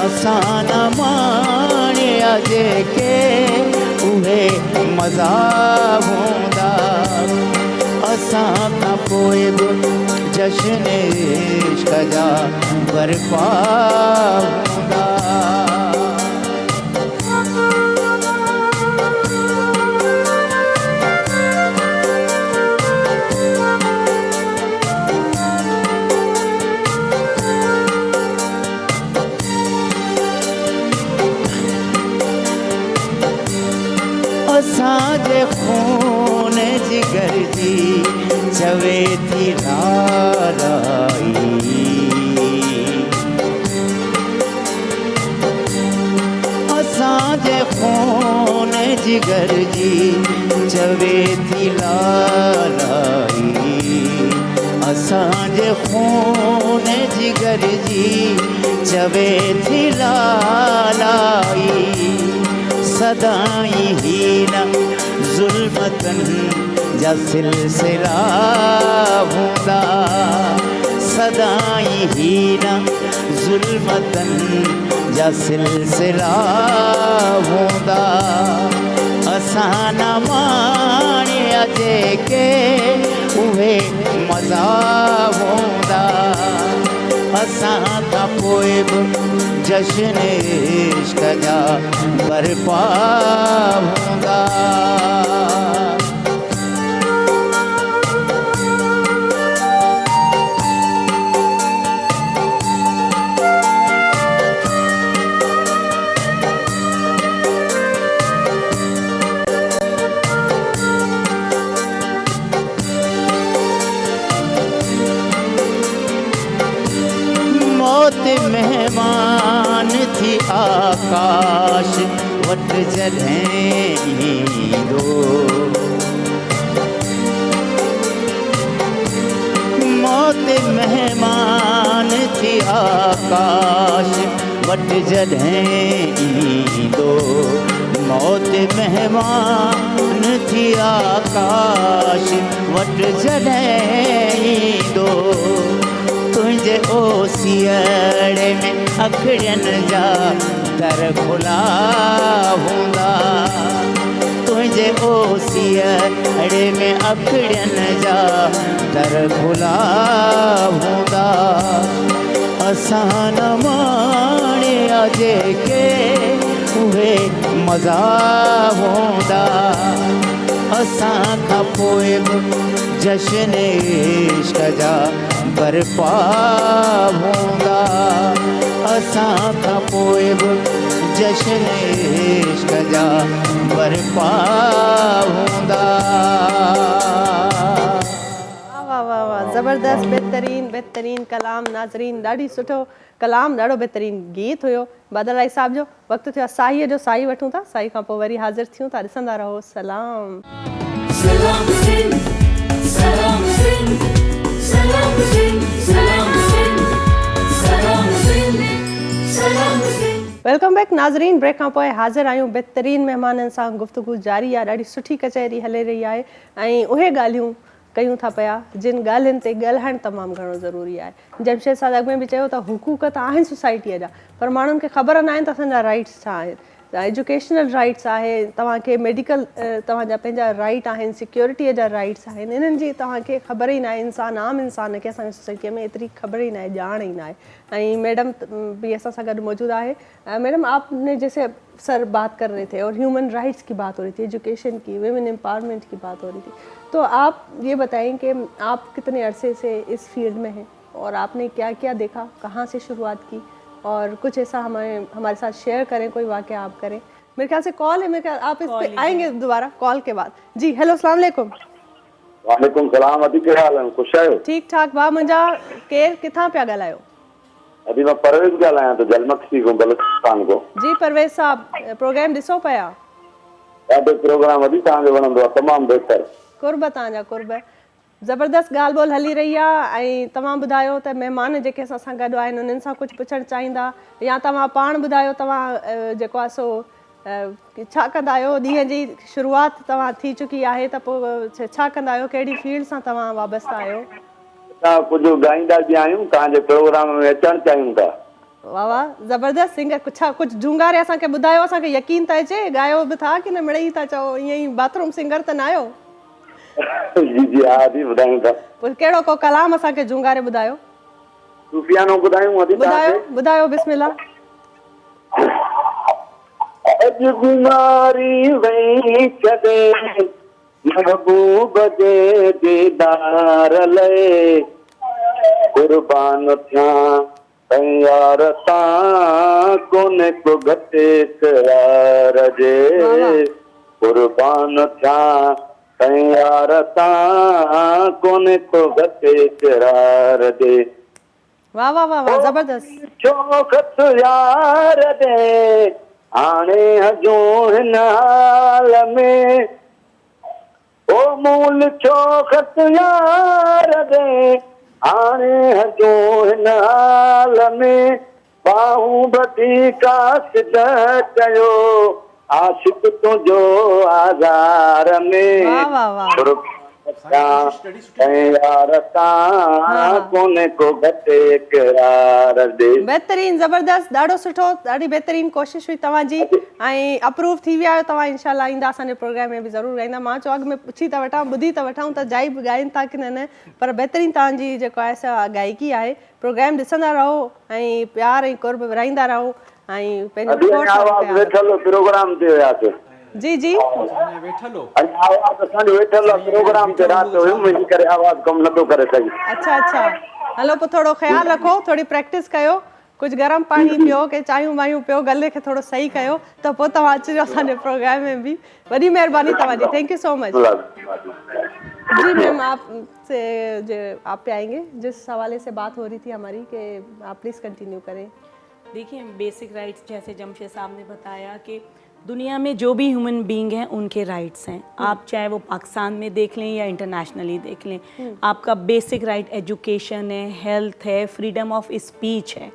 असां न माणिया जेके उहे मज़ा हूंदा असां खां पोइ बि जश्न इश्क जा बरपा हूंदा। असांजे खून जिगर जी चवे थी लालाई असांजे खून जिगर जी चवे थी लालाई असांजे खून जिगर जी चवे थी लालाई सदाई ही न ज़ुल्मतन जा सिलसिला हूंदा सदाई ही न ज़ुल्मतन जा सिलसिला हूंदा असां न माणिया जेके उहे मज़ा हूंदा असां खां पोइ बि जश्न इश्क जा बरपा हूंदा मेहमान थी आकाश वट जॾहिं ईंदो मौत मेहमान थी आकाश वट जॾहिं ईंदो मौत मेहमान थी आकाश वट जॾहिं ईंदो तुंहिंजे ओसियड़े में अखिड़ियुनि जा दर खुला हूंदा तुंहिंजे ओसियड़े में अखिड़ियुनि जा दर खुला हूंदा असां न माणिया जेके उहे मज़ा हूंदा असां खां पोइ बि जश्न इश्क जा बरपा हूंदा असां खां पोइ बि जश्न इश्क जा बरपा हूंदा वाह वाह वाह ज़बरदस्त बहितरीन कलाम नाज़रीन ॾाढी सुठो कलाम ॾाढो बहितरीन गीत हुयो बादल राय साहब जो वक़्तु थियो आहे साईअ जो साई वठूं था साई खां पोइ वरी हाज़िर थियूं था ॾिसंदा रहो सलाम Salam Sindh, Salam Sindh, Salam Sindh, Salam Sindh, Salam Sindh, Salam Sindh. Welcome back नाज़रीन ब्रेक खां पोइ हाज़िर आहियूं बहितरीन महिमाननि सां गुफ़्तगू जारी आहे ॾाढी सुठी कचहरी हले रही आहे ऐं उहे ॻाल्हियूं कयूं था पिया जिन ॻाल्हियुनि ते ॻाल्हाइणु तमामु घणो ज़रूरी आहे जमशेद साहब अॻु में बि चयो त हुकूक त आहिनि सोसाइटीअ जा पर माण्हुनि खे ख़बर न आहिनि त असांजा राइट्स छा आहिनि एजुकेशनल राइट्स आहे तव्हांखे मेडिकल तव्हांजा पंहिंजा राइट आहिनि सिक्योरिटीअ जा राइट्स आहिनि इन्हनि जी तव्हांखे ख़बर ई न आहे इंसान आम इंसान खे असांजी सोसाइटीअ में एतिरी ख़बर ई न आहे ॼाण ई न आहे ऐं मैडम भी असां सां गॾु मौजूद आहे मैडम आपने जैसे सर बात कर रहे थे और ह्यूमन राइट्स की बात हो रही थी एजुकेशन की वुमेन एम्पावरमेंट की बात हो रही थी तो आप ये बताएं कि आप कितने अरसे से इस फील्ड में हैं और आपने क्या क्या देखा कहाँ से शुरुआत की और कुछ ऐसा हमारे साथ शेयर करें कोई वाक़या आप करें मेरे ख्याल से कॉल है मेरे ख्याल आप इस पे आएंगे दोबारा कॉल के बाद जी हेलो अस्सलाम वालेकुम वालेकुम सलाम अदी कहिड़ा हाल आहिनि ख़ुशि आहियो ठीक ठाक भाउ मुंहिंजा केरु किथां पिया ॻाल्हायो अदी मां परवेज़ ॻाल्हायां थो जलमक्सी खां बलूचिस्तान खां जी परवेज़ साहब प्रोग्राम ॾिसो पिया ॾाढो प्रोग्राम अदी तव्हांजो वणंदो आहे तमामु बहितर कुर्ब तव्हांजा कुर्ब ज़बरदस्त ॻाल्हि ॿोल हली रही आहे ऐं तव्हां ॿुधायो त महिमान जेके असां सां गॾु आहिनि उन्हनि सां कुझु पुछणु चाहींदा या तव्हां पाण ॿुधायो तव्हां जेको आहे सो छा कंदा आहियो ॾींहं जी शुरूआति तव्हां थी चुकी आहे त पोइ छा कंदा आहियो कहिड़ी फील्ड सां तव्हां वाबस्ता आहियो असां कुझु ॻाईंदा बि आहियूं तव्हांजे प्रोग्राम में अचणु चाहियूं था वाह वाह ज़बरदस्त सिंगर छा कुझु झूंगारे असांखे ॿुधायो असांखे यकीन त अचे ॻायो बि था की न मिड़ई था चओ ईअं ई बाथरूम सिंगर त न आहियो जी जी हा अदी ॿुधायूं था पोइ कहिड़ो को कलाम असांखे झूंगारे ॿुधायो सूफियानो ॿुधायूं अदी ॿुधायो बिस्मिल्लाह अॼु बीमारी वई छॾे महबूब जे दीदार लाइ कुर्बान थियां तयार तां कोन्हे को घटि करार जे कुर्बान थिया तैयार तां कोने को घटे करार दे वाह वाह वाह वाह, जबरदस्त। चौखत यार दे आणे हजो हिन हाल में ओ मूल चौखत यार दे आणे हजो हिन हाल में बाहूं बधी कासिद कयो आशिक तुंहिंजो आज़ार में वाह वाह वाह। यार तां कोने को घटे करार दे। बहितरीन, ज़बरदस्त, ॾाढो सुठो, ॾाढी बहितरीन कोशिशि हुई तव्हांजी ऐं अप्रूव थी विया आहियो तव्हां। इंशाल्लाह ईंदा असांजे प्रोग्राम में बि ज़रूरु ॻाईंदा। मां चयो अॻु में पुछी था वठां, ॿुधी था वठां त जाई बि ॻाइनि था की न, पर बहितरीन तव्हांजी जेको आहे सा गायकी आहे। प्रोग्राम ॾिसंदा रहो ऐं प्यार ऐं कुर्ब विराईंदा रहो ऐं पंहिंजो रिकॉर्ड सां प्यार। वेठल प्रोग्राम ते हुयासीं। जी जी, आवाज़ असांजो वेठल प्रोग्राम ते राति हुयो, मुंहिंजी करे आवाज़ कमु नथो करे सघे। अच्छा अच्छा, हलो पोइ थोरो ख़्यालु रखो, थोरी प्रैक्टिस कयो, कुझु गरम पाणी पियो, के चांहियूं वायूं पियो, गले खे थोरो सही कयो त पोइ तव्हां अचिजो असांजे प्रोग्राम में बि। वॾी महिरबानी तव्हांजी, थैंक यू सो मच। जी मैम, आप पे आएंगे, जिस हवाले से बात हो रही थी हमारी, कि आप प्लीज़ कंटिन्यू करें। देखिए, बेसिक राइट्स जैसे जमशेद साहब ने बताया कि दुनिया में जो भी ह्यूमन बीइंग हैं उनके राइट्स हैं। आप चाहे वो पाकिस्तान में देख लें या इंटरनेशनली देख लें, आपका बेसिक राइट एजुकेशन है, हेल्थ है, फ्रीडम ऑफ स्पीच है।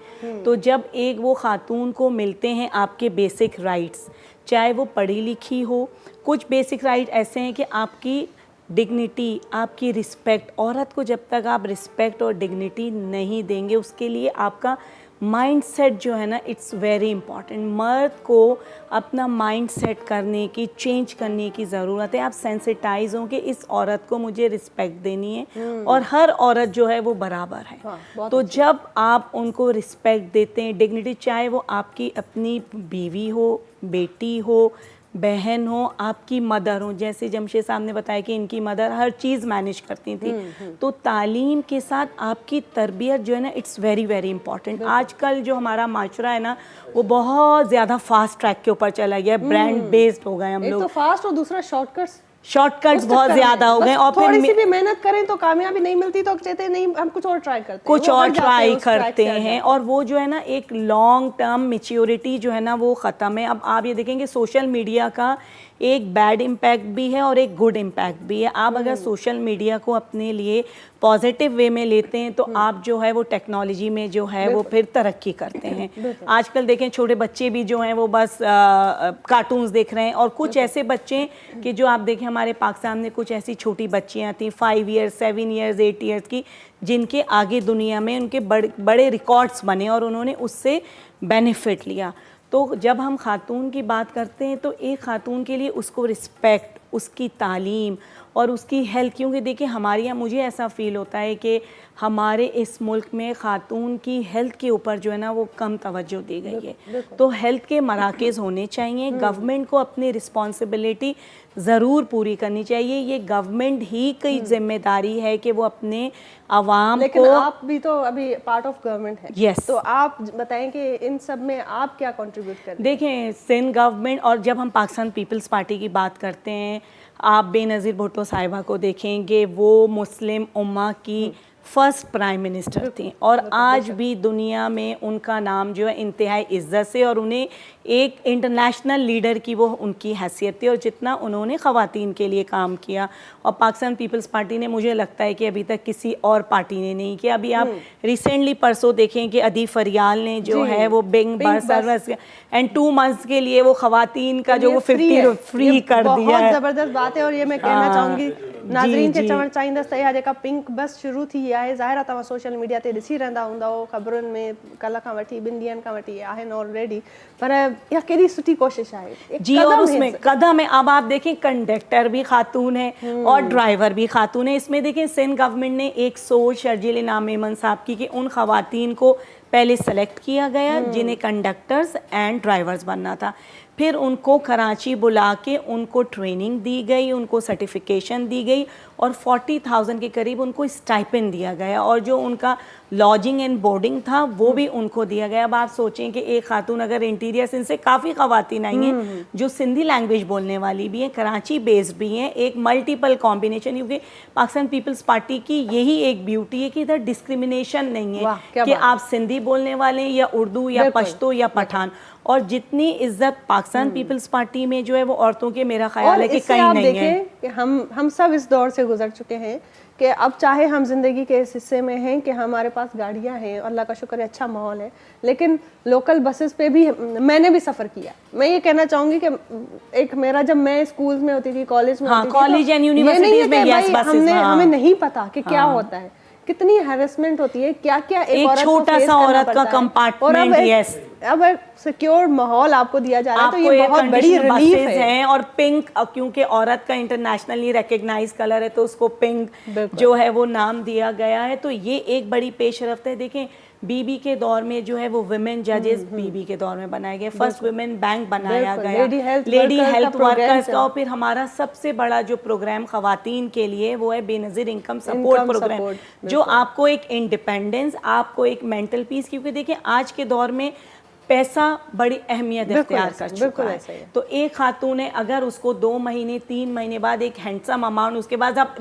तो जब एक वो खातून को मिलते हैं आपके बेसिक राइट्स, चाहे वो पढ़ी लिखी हो, कुछ बेसिक राइट ऐसे हैं कि आपकी डिग्निटी, आपकी रिस्पेक्ट, औरत को जब तक आप रिस्पेक्ट और डिग्निटी नहीं देंगे, उसके लिए आपका माइंड सेट जो है ना, इट्स वेरी इंपॉर्टेंट। मर्द को अपना माइंड सेट करने की, चेंज करने की ज़रूरत है। आप सेंसिटाइज हों कि इस औरत को मुझे रिस्पेक्ट देनी है और हर औरत जो है वो बराबर है। तो जब आप उनको रिस्पेक्ट देते हैं, डिग्निटी, चाहे वो आपकी अपनी बीवी हो, बेटी हो, बहन हो, आपकी मदर हो, जैसे जमशेद साहब ने बताया कि इनकी मदर हर चीज़ मैनेज करती थी। तो तालीम के साथ आपकी तरबियत जो है ना, इट्स वेरी वेरी इंपॉर्टेंट। आजकल जो हमारा माशरा है ना, वो बहुत ज़्यादा फास्ट ट्रैक के ऊपर चला गया, ब्रांड बेस्ड हो गए हम लोग। एक तो फास्ट और दूसरा शॉर्टकट्स बहुत ज़्यादा हो गए, और थोड़ी सी भी मेहनत करें तो कामयाबी नहीं मिलती, तो कहते हैं नहीं हम कुछ और ट्राई करते हैं, कुछ और ट्राई करते हैं, और वो जो है ना एक लॉन्ग टर्म मैच्योरिटी जो है ना वो ख़त्म है। अब आप ये देखेंगे सोशल मीडिया का एक बैड इम्पैक्ट भी है और एक गुड इम्पैक्ट भी है। आप अगर सोशल मीडिया को अपने लिए पॉजिटिव वे में लेते हैं तो आप जो है वो टेक्नोलॉजी में जो है वो फिर तरक्की करते हैं। आजकल देखें छोटे बच्चे भी जो हैं वो बस कार्टून्स देख रहे हैं, और कुछ ऐसे बच्चे कि जो आप देखें हमारे पाकिस्तान में कुछ ऐसी छोटी बच्चियाँ थी 5 ईयर्स 7 ईयर्स 8 ईयर्स की, जिनके आगे दुनिया में उनके बड़े रिकॉर्ड्स बने और उन्होंने उससे बेनिफिट लिया। तो जब हम खातून की बात करते हैं तो एक खातून के लिए उसको रिस्पेक्ट, उसकी तालीम और उसकी हेल्थ, क्योंकि देखिए हमारे यहाँ मुझे ऐसा फ़ील होता है कि हमारे इस मुल्क में खातून की हेल्थ के ऊपर जो है ना वो कम तवज्जो दी गई है। तो हेल्थ के मराकज़ होने चाहिए। गवर्नमेंट को अपनी रिस्पॉन्सिबिलिटी ज़रूर पूरी करनी चाहिए। ये गवर्नमेंट ही की जिम्मेदारी है कि वो अपने आवाम लेकिन को, आप भी तो अभी पार्ट ऑफ गवर्नमेंट है। Yes. तो आप बताएं कि इन सब में आप क्या कंट्रीब्यूट कर रहे हैं? देखें सिंध गवर्नमेंट, और जब हम पाकिस्तान पीपल्स पार्टी की बात करते हैं, आप बेनज़ीर भुट्टो साहिबा को देखेंगे, वो मुस्लिम उम्मा की फर्स्ट प्राइम मिनिस्टर थी, और आज भी दुनिया में उनका नाम जो है इंतहाई इज़्ज़त से, और उन्हें एक इंटरनेशनल लीडर की वो उनकी हैसियत थी, और जितना उन्होंने ख़वातीन के लिए काम किया, और पाकिस्तान पीपल्स पार्टी ने, मुझे लगता है कि अभी तक किसी और पार्टी ने नहीं किया। अभी आप रिसेंटली परसों देखें कि अदी फरियाल ने जो है वो Bing bus service and 2 months के लिए वो ख़वातीन का जो वो 50 फ्री कर दिया है। बहुत ज़बरदस्त बात है, और ये मैं कहना चाहूँगी नाज़रीन खे चवणु चाहींदसि त इहा जेका पिंक बस शुरू थी आहे, ज़ाहिर आहे तव्हां सोशल मीडिया ते ॾिसी रहंदा हूंदा हो, ख़बरुनि में कल्ह खां वठी 2 ॾींहंनि खां वठी आहिनि ऑलरेडी, पर इहा केॾी सुठी कोशिश आहे जी। और उसमें कदम है, अब आप देखें कंडक्टर भी खातून है और ड्राइवर भी खातून है। इसमें देखें सिंध गवर्नमेंट ने एक सोच शर्जील इनाम मेमन साहब की कि उन खवातीन को पहले सेलेक्ट किया गया जिन्हें कंडक्टर्स एंड ड्राइवर्स बनना था, फिर उनको कराची बुला के उनको ट्रेनिंग दी गई, उनको सर्टिफिकेशन दी गई, और 40,000 के करीब उनको स्टाइपेंड दिया गया, और जो उनका लॉजिंग एंड बोर्डिंग था वो भी उनको दिया गया। अब आप सोचें कि एक खातून अगर इंटीरियर सिंध से काफ़ी ख़वातीन आई हैं जो सिंधी लैंग्वेज बोलने वाली भी हैं, कराची बेस्ड भी हैं, एक मल्टीपल कॉम्बिनेशन, क्योंकि पाकिस्तान पीपल्स पार्टी की यही एक ब्यूटी है कि इधर डिस्क्रिमिनेशन नहीं वाह, है क्या कि बात। आप सिंधी बोलने वाले हैं या उर्दू या बिल्कुल। पश्तो या पठान। और जितनी इज्जत पाकिस्तान पीपल्स पार्टी में जो है वो औरतों के, मेरा ख्याल और है कि इससे कहीं आप नहीं है। देखें कि हम सब इस दौर से गुजर चुके हैं कि अब चाहे हम जिंदगी के इस हिस्से में हैं कि हमारे पास गाड़ियां हैं, अल्लाह का शुक्र है अच्छा माहौल है, लेकिन लोकल बसेस पे भी मैंने भी सफ़र किया। मैं ये कहना चाहूँगी कि एक मेरा, जब मैं स्कूल में होती थी, कॉलेज में हाँ, होती थी, कॉलेज तो and ये नहीं universities है में कि yes भाई buses, हाँ। हमें नहीं पता कि क्या होता है, कितनी हैरेसमेंट होती है, क्या क्या एक औरत को छोटा face सा करना औरत का पड़ता है। और अब compartment, yes। अब एक सिक्योर माहौल आपको दिया जा रहा है, तो आपको ये एक बहुत बड़ी कंडीशन रिलीफ बसेस है। हैं और पिंक, क्योंकि औरत का इंटरनेशनली रिकग्नाइज कलर है तो उसको पिंक बिल्कुल। जो है वो नाम दिया गया है। तो ये एक बड़ी पेशरफ्त है। देखें बीबी के दौर में जो है वो विमेन जजेस बीबी के दौर में बनाए गए, फर्स्ट विमेन बैंक बनाया बिल्कुल, गया, lady health health program workers से। का। और फिर हमारा सबसे बड़ा जो प्रोग्राम खवातीन के लिए वो है Benazir income support Income program, support, जो आपको एक इंडिपेंडेंस, आपको एक मेंटल पीस, क्योंकि देखिए आज के दौर में पैसा बड़ी अहमियत बिल्कुल इख्तियार ऐसा कर है, चुका बिल्कुल है। ऐसा ही है। तो एक खातून है, अगर उसको 2 महीने 3 महीने बाद एक हैंडसम अमाउंट, उसके बाद आप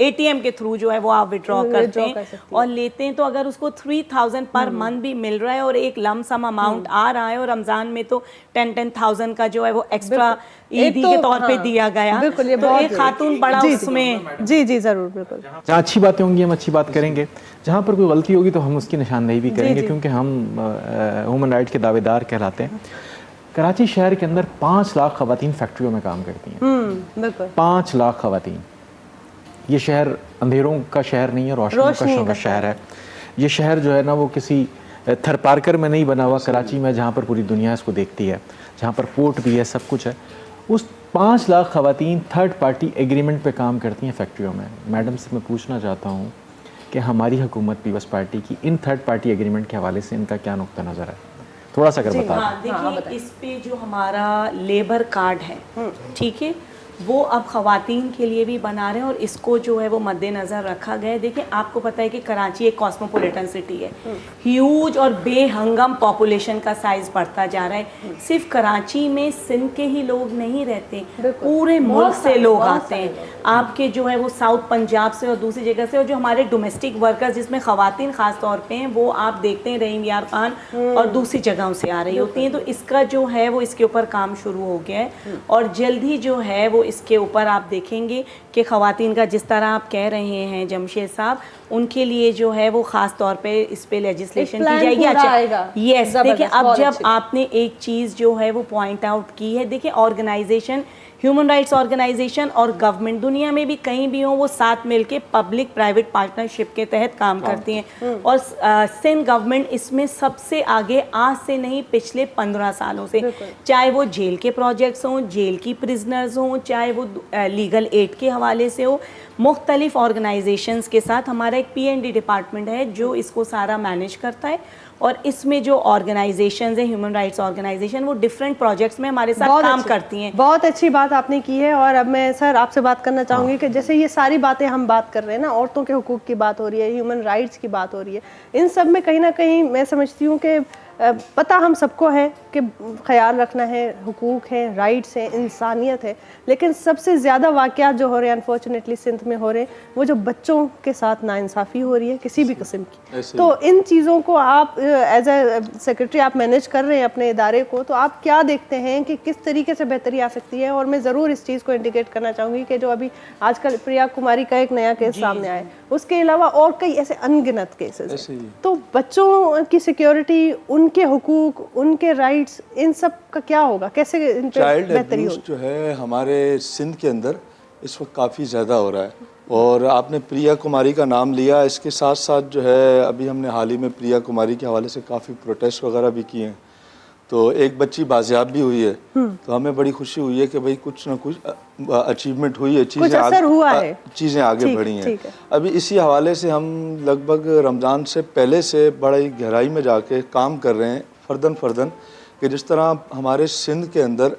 ATM के थ्रू जो है वो आप विड्रॉ करते कर हैं सकती और लेते हैं, तो अगर उसको 3000 पर मंथ भी मिल रहा है और एक लमसम अमाउंट आ रहा है, और रमज़ान में तो 10,000 का जो है वो एक्स्ट्रा ईदी के तौर पे दिया गया, बिल्कुल, ये तो बहुत एक खातून बड़ा उसमें। जी ज़रूर, बिल्कुल। जहाँ अच्छी बातें होंगी हम अच्छी बात करेंगे, जहाँ पर कोई गलती होगी तो हम उसकी निशानदेही भी करेंगे, जी। क्योंकि हम ह्यूमन राइट के दावेदार कहलाते हैं। कराची शहर के अंदर 5 लाख खवातीन फैक्ट्रियों में काम करती हैं। बिल्कुल। 5 लाख खवातीन। ये शहर अंधेरों का शहर नहीं है, रोशनी का शहर है। ये शहर जो है ना वो किसी थरपारकर में नहीं बना हुआ, कराची में जहाँ पर पूरी दुनिया इसको देखती है, जहाँ पर पोर्ट भी है, सब कुछ है। उस 5 लाख खवातीन थर्ड पार्टी एग्रीमेंट पे काम करती हैं फैक्ट्रियों में। मैडम से मैं पूछना चाहता हूँ कि हमारी हुकूमत पीपल्स पार्टी की इन थर्ड पार्टी एग्रीमेंट के हवाले से इनका क्या नुक्ता नज़र है, थोड़ा सा अगर बता दें। हाँ, देखिए इस पे जो हमारा लेबर कार्ड है, ठीक है, वो अब ख़वातीन के लिए भी बना रहे हैं और इसको जो है वो मद्देनज़र रखा गया है। देखिए आपको पता है कि कराची एक कॉस्मोपॉलिटन सिटी है, ह्यूज और बेहंगम पॉपुलेशन का साइज़ बढ़ता जा रहा है। सिर्फ कराची में सिंध के ही लोग नहीं रहते, पूरे मुल्क से लोग आते हैं। आपके जो है वो साउथ पंजाब से और दूसरी जगह से, और जो हमारे डोमेस्टिक वर्कर्स जिसमें ख़वातीन ख़ास तौर पे हैं, वो आप देखते हैं रहीम यार खान और दूसरी जगहों से आ रही होती हैं। तो इसका जो है वो इसके ऊपर काम शुरू हो गया है और जल्द ही जो है वो इसके ऊपर आप देखेंगे कि ख़वातीन का, जिस तरह आप कह रहे हैं जमशेद साहब, उनके लिए जो है वो ख़ास तौर पे इस पे लेजिस्लेशन की जाएगी। अच्छा, यस, देखिए अब जब आपने एक चीज़ जो है वो पॉइंट आउट की है, देखिए ऑर्गेनाइजेशन, ह्यूमन राइट्स ऑर्गेनाइजेशन और गवर्नमेंट दुनिया में भी कहीं भी हो, वो साथ मिलके पब्लिक प्राइवेट पार्टनरशिप के तहत काम करती हैं। और सिंध गवर्नमेंट इसमें सबसे आगे, आज से नहीं पिछले 15 सालों से, चाहे वो जेल के प्रोजेक्ट्स हों, जेल की प्रिजनर्स हों, चाहे वो लीगल एड के हवाले से हो, मुख्तलिफ ऑर्गेनाइजेशंस के साथ हमारा एक PND डिपार्टमेंट है जो इसको सारा मैनेज करता है। और इसमें जो ऑर्गेनाइजेशंस हैं, ह्यूमन राइट्स ऑर्गेनाइजेशन, वो डिफरेंट प्रोजेक्ट्स में हमारे साथ काम करती हैं। बहुत अच्छी बात आपने की है। और अब मैं सर आपसे बात करना चाहूँगी कि जैसे ये सारी बातें हम बात कर रहे हैं ना, औरतों के हुकूक की बात हो रही है, ह्यूमन राइट्स की बात हो रही है, इन सब में कहीं ना कहीं मैं समझती हूँ कि पता हम सबको है कि ख्याल रखना है, हुकूक हैं, राइट्स हैं, इंसानियत है, लेकिन सबसे ज़्यादा वाक़यात जो हो रहे हैं अनफॉर्चुनेटली सिंध में हो रहे हैं, वो जो बच्चों के साथ नाइंसाफ़ी हो रही है किसी भी किस्म की। तो इन चीज़ों को आप एज ए सेक्रेटरी आप मैनेज कर रहे हैं अपने इदारे को, तो आप क्या देखते हैं कि किस तरीके से बेहतरी आ सकती है? और मैं ज़रूर इस चीज़ को इंडिकेट करना चाहूँगी कि जो अभी आजकल प्रिया कुमारी का एक नया केस सामने आया, उसके अलावा और कई ऐसे अनगिनत केसेस, तो बच्चों की सिक्योरिटी, उनके हुकूक, उनके राइट्स, इन सब का क्या होगा, कैसे इन पे चाइल्ड बेहतरी अब्यूज़ होगी? जो है हमारे सिंध के अंदर इस वक्त काफ़ी ज़्यादा हो रहा है। और आपने प्रिया कुमारी का नाम लिया, इसके साथ साथ जो है अभी हमने हाल ही में प्रिया कुमारी के हवाले से काफ़ी प्रोटेस्ट वगैरह भी किए हैं। तो एक बच्ची बाजियाब भी हुई है, तो हमें बड़ी खुशी हुई है कि भाई कुछ ना कुछ अचीवमेंट हुई है, चीज़ें आगे बढ़ी हैं। अभी इसी हवाले से हम लगभग रमज़ान से पहले से बड़ी गहराई में जाके काम कर रहे हैं फर्दन कि जिस तरह हमारे सिंध के अंदर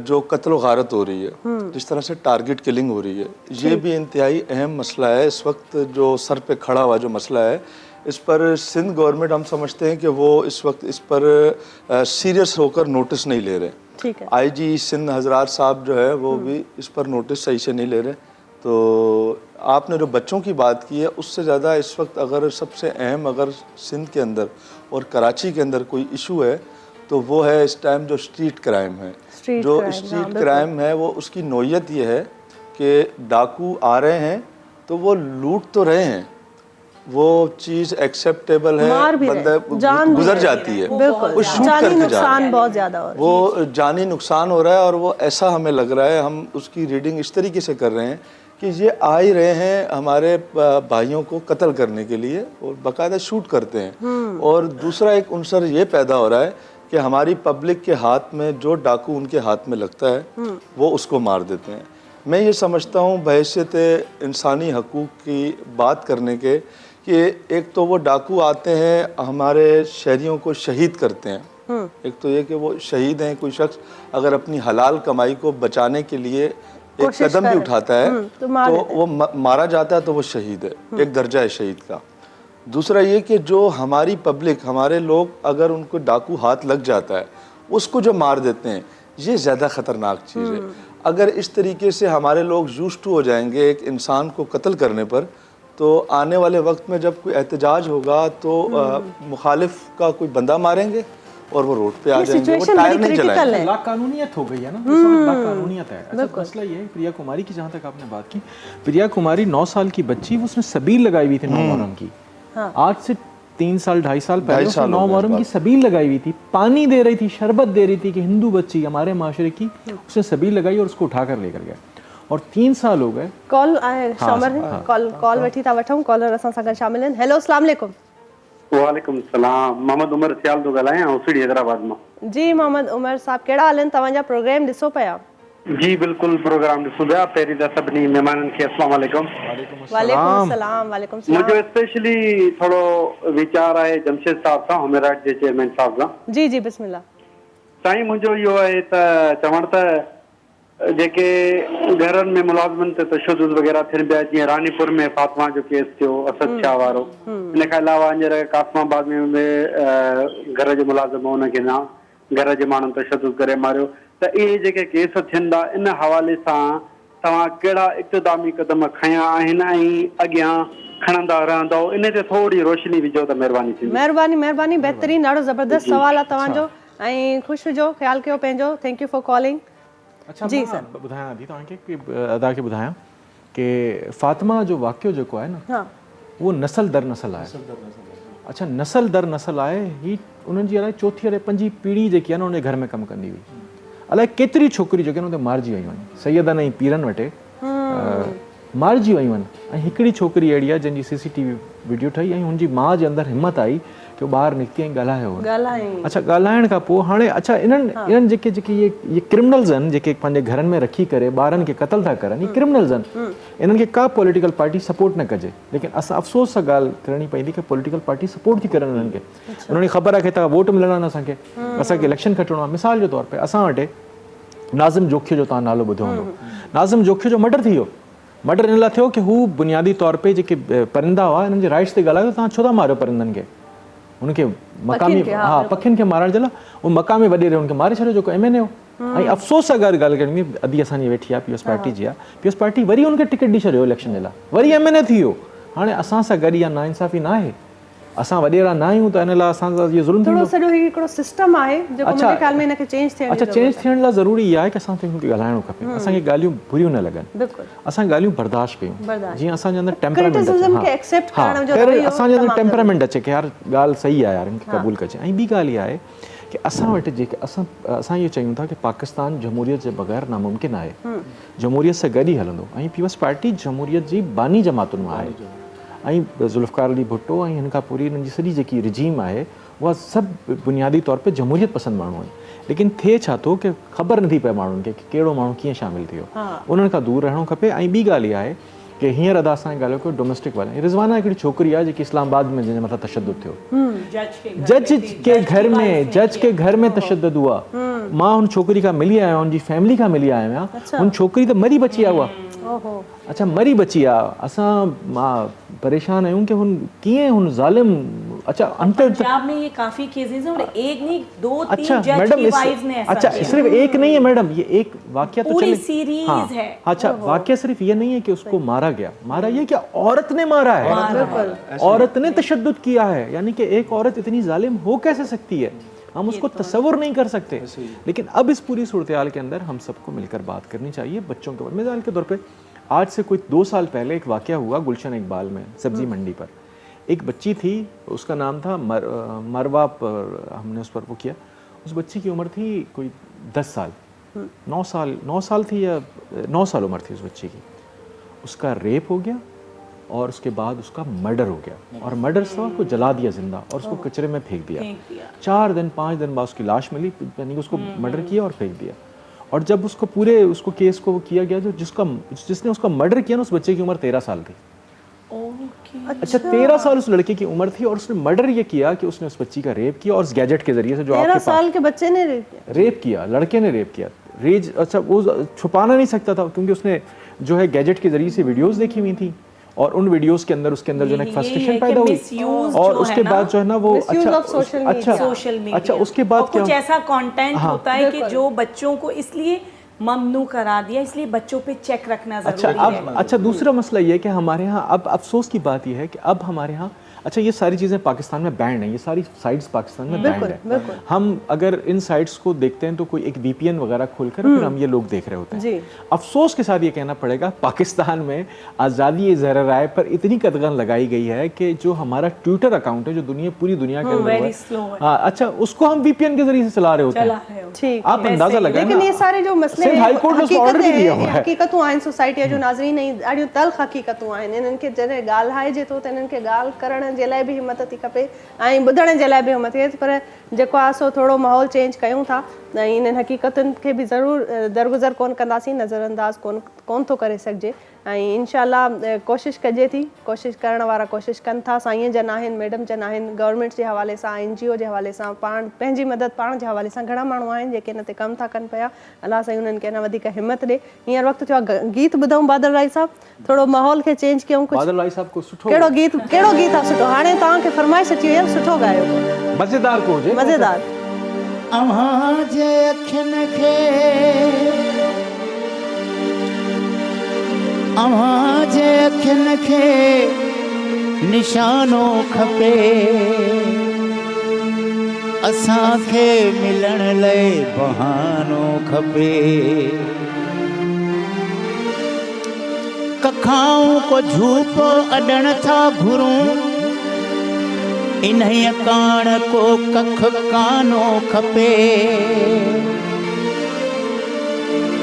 जो कत्ल व गारत हो रही है, जिस तरह से टारगेट किलिंग हो रही है, ये भी इंतहाई अहम मसला है। इस वक्त जो सर पे खड़ा हुआ जो मसला है, इस पर सिंध गवर्नमेंट हम समझते हैं कि वो इस वक्त इस पर सीरियस होकर नोटिस नहीं ले रहे। ठीक है। आईजी सिंध हजरात साहब जो है वो भी इस पर नोटिस सही से नहीं ले रहे। तो आपने जो बच्चों की बात की है उससे ज़्यादा इस वक्त अगर सबसे अहम अगर सिंध के अंदर और कराची के अंदर कोई इशू है तो वो है इस टाइम जो स्ट्रीट क्राइम है। जो स्ट्रीट क्राइम है वो उसकी नौयत ये है कि डाकू आ रहे हैं तो वो लूट तो रहे हैं, वो चीज़ एक्सेप्टेबल है, बंदा गुजर जाती है, वो शूट करके जा रहा है, बहुत ज़्यादा हो रहा है, वो जानी नुकसान हो रहा है। और वो ऐसा हमें लग रहा है, हम उसकी रीडिंग इस तरीके से कर रहे हैं कि ये आ ही रहे हैं हमारे भाइयों को कत्ल करने के लिए और बाकायदा शूट करते हैं। और दूसरा एक उनसर ये पैदा हो रहा है कि हमारी पब्लिक के हाथ में जो डाकू उनके हाथ में लगता है वो उसको मार देते हैं। मैं ये समझता हूँ बहैसियत इंसानी हकूक़ की बात करने के कि एक तो वो डाकू आते हैं हमारे शहरियों को शहीद करते हैं। एक तो ये कि वो शहीद हैं, कोई शख्स अगर अपनी हलाल कमाई को बचाने के लिए एक कदम भी उठाता है तो वो मारा जाता है, तो वो शहीद है, एक दर्जा है शहीद का। दूसरा ये कि जो हमारी पब्लिक, हमारे लोग अगर उनको डाकू हाथ लग जाता है उसको जो मार देते हैं, ये ज़्यादा ख़तरनाक चीज़ है। अगर इस तरीके से हमारे लोग यूज्ड टू हो जाएंगे एक इंसान को कत्ल करने पर, तो आने वाले वक्त में जब कोई एहतजाज होगा तो मुखालिफ का कोई बंदा मारेंगे और वो रोड पे आ जाएंगे, वो टायर नहीं चलाएंगे। लाकानूनियत हो गई है ना, लाकानूनियत है। अच्छा मसला ये है प्रिया कुमारी की, जहाँ तक आपने बात की, प्रिया कुमारी 9 साल की बच्ची, उसने सबील लगाई हुई थी 9 मुहर्रम की। आज से 3 साल 2.5 साल पहले 9 मुहर्रम की सबील लगाई हुई थी, पानी दे रही थी, शरबत दे रही थी कि हिंदू बच्ची हमारे माशरे की, उसने सबील लगाई और उसको उठाकर लेकर गया। और 3 साल हो गए। कॉल आए शामिल है, कॉल वठी था वठूं, कॉलर असां सां गॾु शामिल आहिनि। हेलो अस्सलाम वालेकुम। वालेकुम सलाम, मोहम्मद उमर सियाल तो ॻाल्हायां ओसीडी हैदराबाद मां। जी मोहम्मद उमर साहब, कहिड़ा हाल आहिनि? तव्हांजा प्रोग्राम ॾिसो पिया? जी बिल्कुल प्रोग्राम ॾिसूं पिया। पहिरीं त सभिनी महिमाननि खे अस्सलाम वालेकुम। वालेकुम सलाम। वालेकुम सलाम। मुंहिंजो स्पेशली थोरो वीचार आहे जमशेद साहब सां, हुमेराट जे चेयरमैन साहब सां। जी जी बिस्मिल्लाह। साईं मुंहिंजो इहो आहे त चवण त जेके घरनि में मुलाज़िमनि ते तशद्दुद वग़ैरह थियनि पिया, जीअं रानीपुर में फातिमा जो केस थियो, असद शाह वारो, इन खां अलावा हींअर कासमाबाद में घर जे मुलाज़िम हुनखे ना घर जे माण्हुनि तशद्दुद करे मारियो। त इहे जेके केस थियनि था, इन हवाले सां तव्हां कहिड़ा इक़्तिदामी क़दम खयां आहिनि ऐं अॻियां खणंदा रहंदव, इन ते थोरी रोशनी विझो त महिरबानी थींदी। महिरबानी महिरबानी, बहितरीन, ॾाढो ज़बरदस्त सवाल आहे तव्हांजो ऐं ख़ुशि हुजो, ख़्यालु कयो पंहिंजो। Thank you for calling. अच्छा जी सर, ॿुधायां थी तव्हांखे कि अदा खे ॿुधायां कि फातिमा जो वाक़ियो जेको आहे न, उहो नसल दर नसल आहे। अच्छा, नसल दर नसल आहे। ही उन्हनि जी अलाए चौथी अलाए 5वीं पीढ़ी जेकी आहे न उन घर में कमु कंदी हुई। अलाए केतिरी छोकिरियूं जेके आहिनि उते मारिजी वियूं आहिनि, सैयदनि ऐं पीरनि वटि मारिजी वियूं आहिनि। ऐं हिकिड़ी छोकिरी अहिड़ी आहे जंहिंजी CCTV वीडियो ठही ऐं हुनजी माउ जे अंदरि हिमत आई कि ॿाहिरि निकिती ऐं ॻाल्हायो। अच्छा, ॻाल्हाइण खां पोइ हाणे अच्छा इन्हनि जेके ये क्रिमिनल्स आहिनि जेके पंहिंजे घरनि में रखी करे ॿारनि खे क़त्ल था करनि, ये क्रिमिनल्स आहिनि। इन्हनि खे का पॉलिटिकल पार्टी सपोर्ट न कजे, लेकिन असां अफ़सोस सां ॻाल्हि करणी पवंदी कि पॉलिटिकल पार्टी सपोर्ट थी करनि उन्हनि खे। उन्हनि खे ख़बर आहे कि तव्हां वोट मिलणा आहिनि असांखे इलेक्शन खटिणो आहे। मिसाल जे तौर ते असां वटि नाज़िम जोखियो जो तव्हां नालो ॿुधो हूंदो। नाज़िम जोखियो जो मर्डर थी वियो। मर्डर इन लाइ थियो कि हू बुनियादी तौर ते जेके परिंदा हुआ हिननि जे राइट्स ते ॻाल्हायो, तव्हां छो था मारियो परिंदनि खे? उनखे मक़ामी पखियुनि खे मारण जे लाइ उहो मक़ामी वॾेरे उनखे मारे छॾियो जेको MNA हो। ऐं अफ़सोस सां ॻाल्हि करणी, अदी असांजी वेठी आहे पीएस पार्टी जी आहे, पीएस पार्टी वरी उनखे टिकट ॾेई छॾियो इलेक्शन जे लाइ, वरी MNA थी वियो। हाणे असां सां गॾु इहा नाइंसाफ़ी न आहे, असां वॾेरा न आहियूं, त इन लाइ असां सां इहो ज़ुल्म थींदो। सॼो हिकिड़ो सिस्टम आहे जेको मुंहिंजे ख़्याल में इनखे चेंज थियणो। अच्छा, चेंज थियण लाइ ज़रूरी इहा आहे कि असांखे ॻाल्हाइणो खपे, असांखे ॻाल्हियूं बुरियूं न लॻनि, असां ॻाल्हियूं बर्दाश्त कयूं, जीअं असांजे अंदरि टेम्परामेंट अचे, असांजे अंदरि टेम्परामेंट अचे कि यार ॻाल्हि सही आहे, यार हिनखे क़बूल कजे। ऐं ॿी ॻाल्हि इहा आहे कि असां वटि जेके असां इहो चयूं था कि पाकिस्तान जमहूरियत जे बग़ैर नामुमकिन आहे, जमहूरियत सां गॾु ई हलंदो। ऐं पीएस पार्टी जमहूरियत जी बानी जमातुनि मां आहे ऐं ज़ुल्फ़कार अली भुट्टो ऐं हिन खां पूरी हिननि जी सॼी जेकी रिजीम आहे उहा सभु बुनियादी तौर ते जमहूरियत पसंदि माण्हू आहिनि। लेकिन थिए छा थो कि ख़बर नथी पए माण्हुनि खे कि कहिड़ो माण्हू कीअं शामिलु थियो, उन्हनि खां दूरि रहणो खपे। ऐं ॿी ॻाल्हि इहा आहे कि हींअर अदा असांखे ॻाल्हायो कि डोमेस्टिक वायलेंस, रिज़वाना हिकिड़ी छोकिरी आहे जेकी इस्लामाबाद में जंहिंजे मथां तशद्दुद थियो, जज के घर में तशद्दुद हुआ। मां हुन छोकिरी खां मिली आहियां, हुनजी फैमिली खां मिली आहियां, हुन छोकिरी त मरी बची आहे उहा, ओहो अच्छा मरी बची आ असां परेशान आहियूं कि हुन कीअं हुन ज़ालिम अच्छा अंतर पंजाब में ये काफी केसेस हैं और एक नहीं 2-3 अच्छा जज मैडम की वाइफ ने ऐसा अच्छा किया। सिर्फ एक नहीं है मैडम, ये एक वाकया तो पूरी चले सीरीज हाँ, है। अच्छा वाकया सिर्फ ये नहीं है कि उसको मारा गया, मारा ये क्या औरत ने मारा है, औरत ने तशद्दुद किया है, यानी कि एक औरत इतनी जालिम हो कैसे सकती है, हम उसको तसव्वुर नहीं कर सकते। लेकिन अब इस पूरी सूरत के अंदर हम सबको मिलकर बात करनी चाहिए बच्चों के ऊपर। मिसाल के तौर पे आज से कोई 2 साल पहले एक वाकया हुआ गुलशन इकबाल में सब्जी मंडी पर। एक बच्ची थी, उसका नाम था मरवा पर हमने उस पर वो किया। उस बच्ची की उम्र थी कोई 10 साल 9 साल थी या 9 साल उम्र थी उस बच्ची की। उसका रेप हो गया और उसके बाद उसका मर्डर हो गया और मर्डर से उसको जला दिया जिंदा और उसको कचरे में फेंक दिया। 4 दिन 5 दिन बाद उसकी लाश मिली, यानी उसको मर्डर किया और फेंक दिया। और जब उसको पूरे उसको केस को किया गया, जो जिसने उसका मर्डर किया ना उस बच्चे की उम्र 13 साल थी। अच्छा 13 साल उस लड़के की उम्र थी और उसने मर्डर ये किया कि उसने उस बच्ची का रेप किया और उस गैजेट के जरिए से जो 13 साल के बच्चे ने रेप किया, लड़के ने रेप किया। अच्छा वो छुपाना नहीं सकता था क्योंकि उसने जो है गैजेट के जरिए से वीडियोस देखी हुई थी और उन वीडियोस के अंदर उसके अंदर जो है फ्रस्ट्रेशन पैदा हुई और उसके बाद जो है ना वो अच्छा उसके बाद कुछ ऐसा कंटेंट होता है कि जो बच्चों को इसलिए ममनू करा दिया, इसलिए बच्चों पे चेक रखना जरूरी है। अच्छा दूसरा मसला ये है कि हमारे यहाँ अब अफसोस की बात यह है कि अब हमारे यहाँ अच्छा ये सारी चीज़ें पाकिस्तान में बैंड हैं, ये सारी साइट्स पाकिस्तान में बैंड है। हम अगर इन साइट्स को देखते हैं तो कोई एक VPN वगैरह खोलकर फिर हम ये लोग देख रहे होते हैं। अफसोस के साथ ये कहना पड़ेगा पाकिस्तान में आज़ादी ज़हर राय पर इतनी कदगन लगाई गई है कि जो हमारा ट्विटर अकाउंट है जो पूरी दुनिया के अंदर अच्छा उसको हम VPN के जरिए से चला रहे होते हैं। आप अंदाजा लगाएं। लेकिन ये सारे जो मसले हकीकतूं आहिनि सोसाइटी जो नाज़रीन ॾाढियूं तल्ख़ हकीकतूं आहिनि, इन्हनि खे जॾहिं ॻाल्हाइजे थो त इन्हनि खे ॻाल्हि करण जे लाइ बि हिमत थी खपे ऐं ॿुधण जे लाइ बि हिमत थिए। पर जेको आहे सो थोरो माहौल चेंज कयूं था ऐं इन्हनि हकीकतुनि खे बि ज़रूरु दरगुज़र कोन कंदासीं, नज़रअंदाज़ कोन थो करे सघिजे ऐं इंशाअल्लाह कोशिशि कजे थी, कोशिशि करण वारा कोशिशि कनि था। साईं जन आहिनि, मैडम जन आहिनि, गवर्नमेंट जे हवाले सां NGO जे हवाले सां पाण पंहिंजी मदद पाण जे हवाले सां घणा माण्हू आहिनि जेके हिन ते कमु था कनि पिया। अलाह साईं उन्हनि खे अञा वधीक हिमत ॾे। हींअर वक़्तु थियो आहे गीत ॿुधूं बादल राय साहब, थोरो माहौल खे चेंज कयूं। बादल राय साहब को सुठो कहिड़ो गीत आहे सुठो? हाणे तव्हांखे फरमाइश अची वई आहे, सुठो ॻायो, मज़ेदार को हुजे, मज़ेदार। अव्हां जे अखियुनि खे अव्हां जे अखियुनि खे निशानो खपे, असांखे मिलण लाइ बहानो खपे। कखाऊं को झूप अॾण था घुरूं, इन्हीं कान को कख कानो खपे।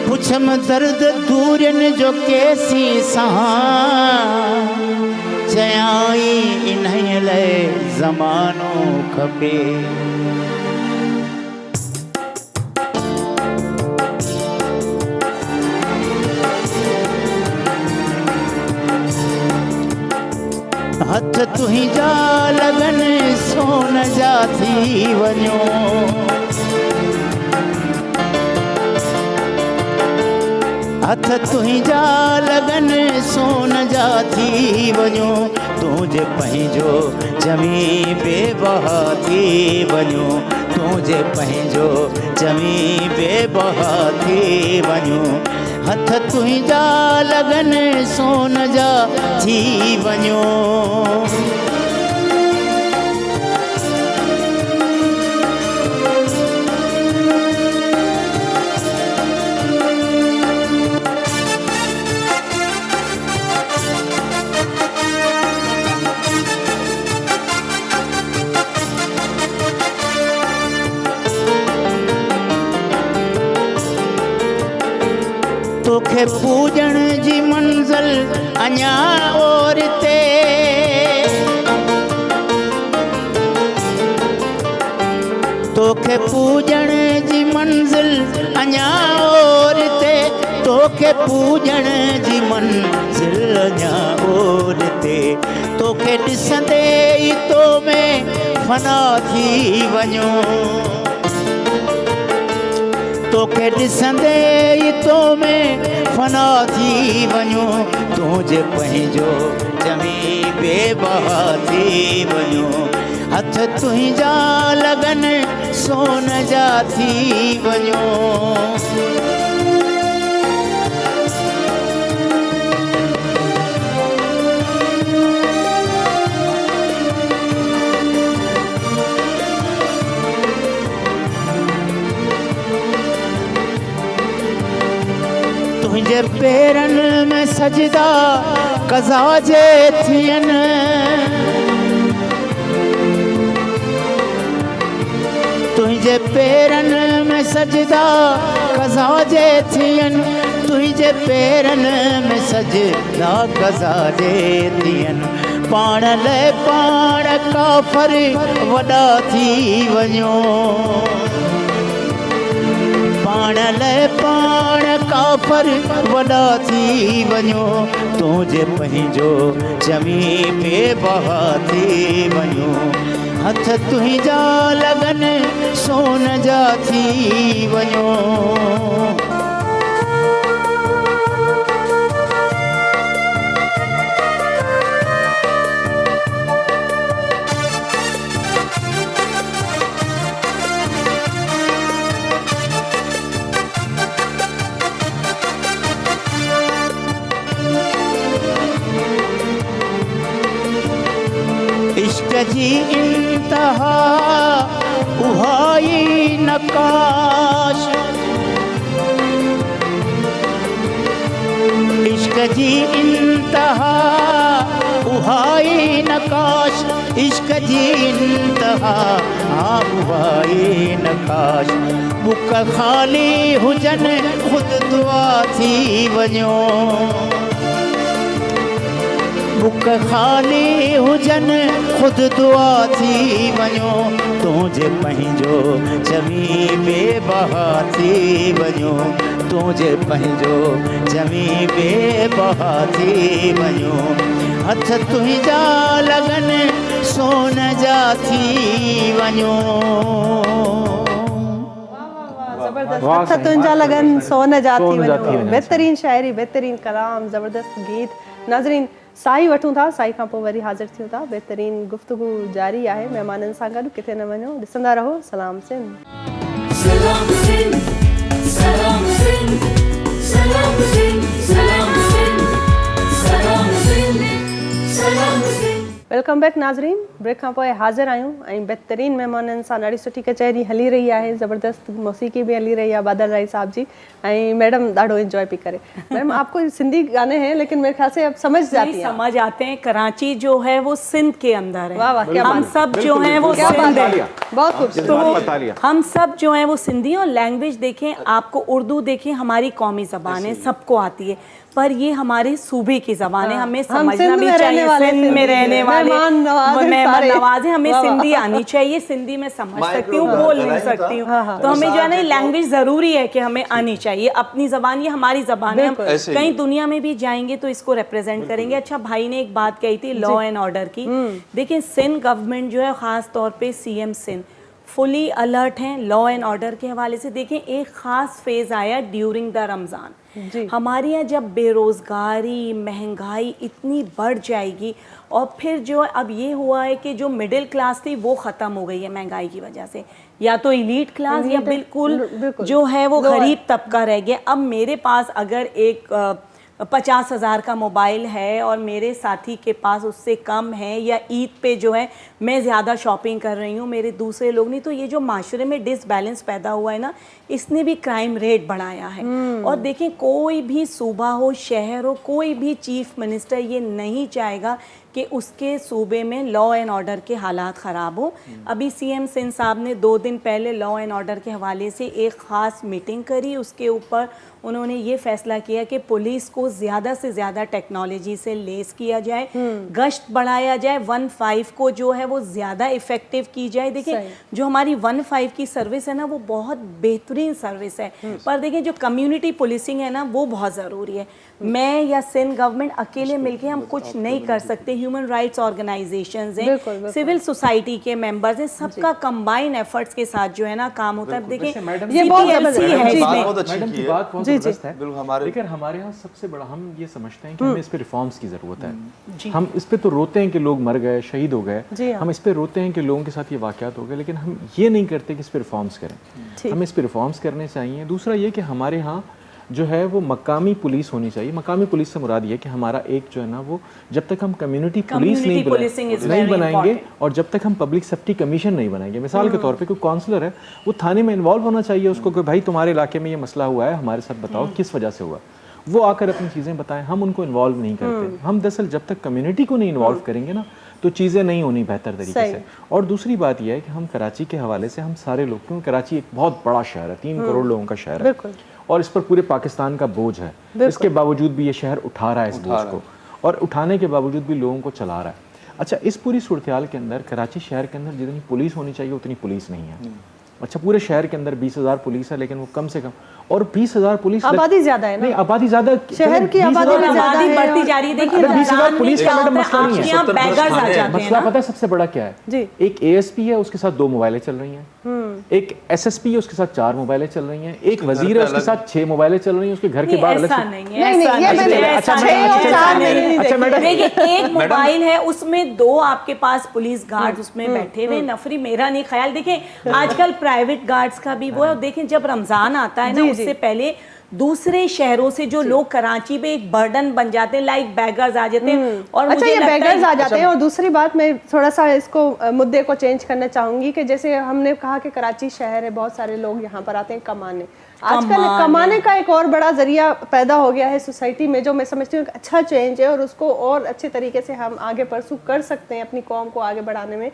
पुछम दर्द दूरन जो केसी सां, चयाई इन्हीं लाइ ज़मानो खपे। हथ तुंहिंजा लगन सोन जा थी वञो, हथ तुंहिंजा लगन सोन जा थी वञो। तूं जे पंहिंजो जमी बेबहा थी वञो, तूं जे पंहिंजो जमी बेबहा थी वञो। हथ तुंहिंजा लगन सोन जा थी वञो। तोखे पूजण जी मंज़िल अञा और ते, तोखे पूजण जी मंज़िल अञा और ते, तोखे पूजण जी मंज़िल अञा और ते। तोखे ॾिसंदे ई तो में फना थी वञो, तोखे ॾिसंदे ई तो में फना थी वञो तुंहिंजे पंहिंजो जमी बेबहा थी वञो हथ तुंहिंजा लगन सोन जा थी वञो तुंहिंजे पेरनि में सजदा कज़ा जे थियनि तुंहिंजे पेरनि में सजदा कज़ा जे थियनि तुंहिंजे पेरनि में सजदा कज़ा जे थियनि पाण लाइ पाण काफ़र वॾा थी वञो पाण लाइ पाण काफ़र वॾा थी वञो तुंहिंजे पंहिंजो जमी बेबहा थी वञो हथ तुंहिंजा लगन सोन जा थी वञो इश्क जी इंतहा उहाई नकाश इश्क जी इंतहा उहाई नकाश इश्क जी इंतहा उहाई नकाश बुक खाली हुजन खुद दुआ थी वञो बुक खाली हुजन खुद दुआ थी वञो तुंहिंजे पंहिंजो जमी बेबहा थी वञो तुंहिंजे पंहिंजो जमी बेबहा थी वञो हथ तुंहिंजा लगन सोन जा थी वञो जबरदस्त हथ तुंहिंजा लगन सोन जा थी वञो बेहतरीन शायरी बेहतरीन कलाम जबरदस्त गीत नाज़रीन साई वठूं था साई खां पोइ वरी हाज़िर थियूं था बेहतरीन गुफ्तगू जारी आहे महिमाननि सां गॾु किथे न वञो ॾिसंदा रहो सलाम सिंध सलाम सिंध सलाम सिंध सलाम सिंध सलाम सिंध सलाम सिंध सलाम सिंध वेलकम बैक नाज़रीन ब्रेक खां पोइ हाज़िर आहियूं ऐं बहितरीन महिमाननि सां ॾाढी सुठी कचहरी हली रही आहे ज़बरदस्त मौसीक़ी भी हली रही है बादल राय साहब जी ऐं मैडम ॾाढो एंजॉय भी करे मैडम आपको सिंधी गाने हैं लेकिन मेरे ख्याल से अब समझ जाती है समझ आते हैं कराची जो है वो सिंध के अंदर है वाह वाह क्या हम बात सब जो हैं वो क्या बात सिंध है है बहुत खूबसूरत हम सब जो हैं वो सिंधी और लैंग्वेज देखें आपको उर्दू देखें हमारी कौमी ज़बान है सबको आती है पर ये हमारे सूबे की ज़बान है हमें समझना भी चाहिए सिंध में रहने वाले मेहमान नवाज हैं हमें सिंधी आनी चाहिए सिंधी में समझ सकती हूँ बोल नहीं सकती हूँ तो हमें जो है ना लैंग्वेज ज़रूरी है कि हमें आनी चाहिए अपनी ज़बान ये हमारी ज़बान है हम कहीं दुनिया में भी जाएंगे तो इसको रिप्रेजेंट करेंगे अच्छा भाई ने एक बात कही थी लॉ एंड ऑर्डर की देखिए सिंध गवर्नमेंट जो है ख़ास तौर पे सीएम सिंध फुली अलर्ट हैं लॉ एंड ऑर्डर के हवाले से देखें एक ख़ास फेज़ आया ड्यूरिंग द रमज़ान हमारे यहाँ जब बेरोज़गारी महंगाई इतनी बढ़ जाएगी और फिर जो अब ये हुआ है कि जो मिडिल क्लास थी वो ख़त्म हो गई है महंगाई की वजह से या तो इलीट क्लास या बिल्कुल जो है वो गरीब तबका रह गया अब मेरे पास अगर एक 50,000 का मोबाइल है और मेरे साथी के पास उससे कम है या ईद पे जो है मैं ज़्यादा शॉपिंग कर रही हूँ मेरे दूसरे लोग नहीं तो ये जो माशरे में डिसबैलेंस पैदा हुआ है ना इसने भी क्राइम रेट बढ़ाया है और देखें कोई भी सूबा हो शहर हो कोई भी चीफ मिनिस्टर ये नहीं चाहेगा कि उसके सूबे में लॉ एंड ऑर्डर के हालात ख़राब हो अभी सीएम सिंध साहब ने 2 दिन पहले लॉ एंड ऑर्डर के हवाले से एक ख़ास मीटिंग करी उसके ऊपर उन्होंने ये फैसला किया कि पुलिस को ज़्यादा से ज़्यादा टेक्नोलॉजी से लेस किया जाए गश्त बढ़ाया जाए 15 को जो है वो ज़्यादा इफ़ेक्टिव की जाए देखिए जो हमारी 15 की सर्विस है ना वो बहुत बेहतरीन सर्विस है पर देखिए जो कम्युनिटी पुलिसिंग है ना वो बहुत ज़रूरी है मैं या सिंध गवर्नमेंट अकेले मिलके हम कुछ नहीं कर सकते ह्यूमन राइट्स ऑर्गेनाइजेशंस हैं, बिल्कुल, बिल्कुल। सिविल सोसाइटी के मेंबर्स हैं, सबका कंबाइन एफर्ट्स के साथ जो है ना काम होता है। देखिए ये बहुत जबरदस्त CPLC है। है जी, इसमें। बहुत अच्छी मैडम की की है। बात बहुत जी, जी। जबरदस्त है। बिल्कुल हमारे लेकिन हमारे यहाँ सबसे बड़ा हम ये समझते हैं कि हमें इस पे रिफॉर्म्स की ज़रूरत है। हम इस पे तो रोते हैं कि लोग मर गए, शहीद हो गए, जी हाँ। हम इस पे रोते हैं कि लोगों के साथ ये वाक़यात हो गए, लेकिन हम ये नहीं करते कि इस पे रिफॉर्म्स करें। हमें इस पे रिफॉर्म्स करने चाहिए। दूसरा ये कि हमारे यहाँ जो है वो मकामी पुलिस होनी चाहिए। मकामी पुलिस से मुराद ये कि हमारा एक जो है ना वो जब तक हम community police Community policing is नहीं very बनाएंगे important. और जब तक हम पब्लिक सेफ्टी कमीशन नहीं बनाएंगे, मिसाल के तौर पे कोई काउंसलर है वो थाने में इन्वॉल्व होना चाहिए उसको कि भाई तुम्हारे इलाके में ये मसला हुआ है, हमारे साथ बताओ किस वजह से हुआ। वो आकर अपनी चीज़ें बताएं, हम उनको इन्वॉल्व नहीं करते। हम दरअसल जब तक कम्युनिटी को नहीं इन्वॉल्व करेंगे ना तो चीज़ें नहीं होनी बेहतर तरीके से। और दूसरी बात यह है कि हम कराची के हवाले से हम सारे लोग, क्योंकि कराची एक बहुत बड़ा शहर है, 3 करोड़ लोगों का शहर है बिल्कुल। और इस पर पूरे पाकिस्तान का बोझ है। इसके बावजूद भी ये शहर उठा रहा है इस बोझ को, और उठाने के बावजूद भी लोगों को चला रहा है। अच्छा, इस पूरी सूरत-ए-हाल के अंदर कराची शहर के अंदर जितनी पुलिस होनी चाहिए उतनी पुलिस नहीं है। अच्छा, पूरे शहर के अंदर 20,000 पुलिस है, लेकिन वो कम से कम, और 20,000 पुलिस आबादी ज्यादा है ना। नहीं, आबादी ज्यादा, शहर की आबादी भी ज्यादा आबादी है बढ़ती और- जा रही है। देखिए अरे 20,000 रमजान में पुलिस क्या का होता मैडम है, मसला नहीं आपके है। यहाँ बैगर्स आ जाते हैं मसला ना। पता है सबसे बड़ा क्या है? जी। एक ASP है, उसके साथ 2 मोबाइलें चल रही हैं। एक SSP है, उसके साथ 4 मोबाइलें चल रही हैं। एक वजीर है, उसके साथ 6 मोबाइलें चल रही हैं, उसके घर के बाहर अलग ऐसा से। नहीं नहीं, है, नहीं, ऐसा ये मैंने- नहीं है, अच्छा, ऐसा छह नहीं और है, चार ऐसा मैंने नहीं नहीं है। अच्छा, मैडम- देखिए एक मोबाइल है, उसमें 2 आपके पास पुलिस गार्ड उसमें बैठे हुए। नफरी मेरा नहीं ख्याल। देखिए आजकल प्राइवेट गार्ड्स का भी वो है। देखें जब रमजान आता है ना, उससे पहले दूसरे शहरों से जो लोग कराची में एक बर्डन बन जाते हैं, लाइक बैगर्स आ जाते हैं। और अच्छा, मुझे ये लगता है- बैगर्स आ जाते हैं। और दूसरी बात, मैं थोड़ा सा इसको मुद्दे को चेंज करना चाहूंगी कि जैसे हमने कहा कि कराची शहर है, बहुत सारे लोग यहाँ पर आते हैं कमाने। आजकल कमाने का एक और बड़ा जरिया पैदा हो गया है सोसाइटी में, जो मैं समझती हूँ अच्छा चेंज है और उसको और अच्छे तरीके से हम आगे परसू कर सकते हैं अपनी कौम को आगे बढ़ाने में,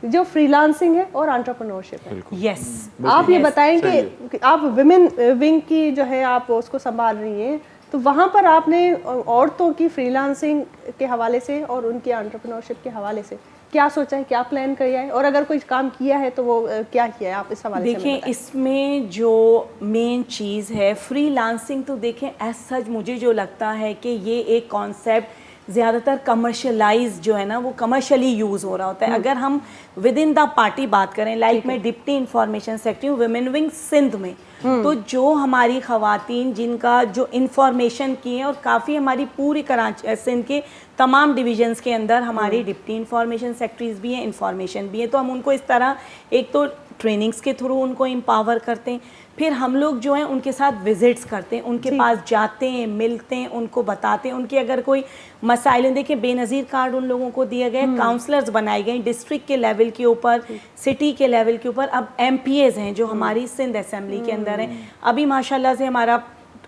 जो फ्रीलांसिंग है और एंटरप्रेन्योरशिप है। यस, आप ये बताएं कि आप विमेन विंग की जो है आप उसको संभाल रही हैं, तो वहाँ पर आपने औरतों की फ्रीलांसिंग के हवाले से और उनकी एंटरप्रेन्योरशिप के हवाले से क्या सोचा है, क्या प्लान किया है, और अगर कोई काम किया है तो वो क्या किया है, आप इस हवाले से देखिए इसमें जो मेन चीज़ है फ्रीलांसिंग, तो देखें एज सच मुझे जो लगता है कि ये एक कॉन्सेप्ट ज़्यादातर कमर्शलाइज जो है ना वो कमर्शली यूज़ हो रहा होता है। अगर हम विद इन द पार्टी बात करें, लाइक मैं डिप्टी इंफॉर्मेशन सेक्रेटरी हूँ विमेन विंग सिंध में, तो जो हमारी ख़वातीन जिनका जो इंफॉर्मेशन की है, और काफ़ी हमारी पूरी कराची सिंध के तमाम डिविजन्स के अंदर हमारी डिप्टी इंफॉर्मेशन सेक्रेटरीज भी हैं, इंफॉर्मेशन भी है। तो हम उनको इस तरह एक तो ट्रेनिंग्स के थ्रू उनको एम्पावर करते हैं, फिर हम लोग जो हैं उनके साथ विजिट्स करते हैं, उनके पास जाते हैं, मिलते हैं, उनको बताते हैं उनके अगर कोई मसाइल हैं। देखिए बेनज़ीर कार्ड उन लोगों को दिए गए, काउंसलर्स बनाए गए डिस्ट्रिक्ट के लेवल के ऊपर, सिटी के लेवल के ऊपर। अब MPAs हैं जो हमारी सिंध असेंबली के अंदर हैं। अभी माशाल्लाह से हमारा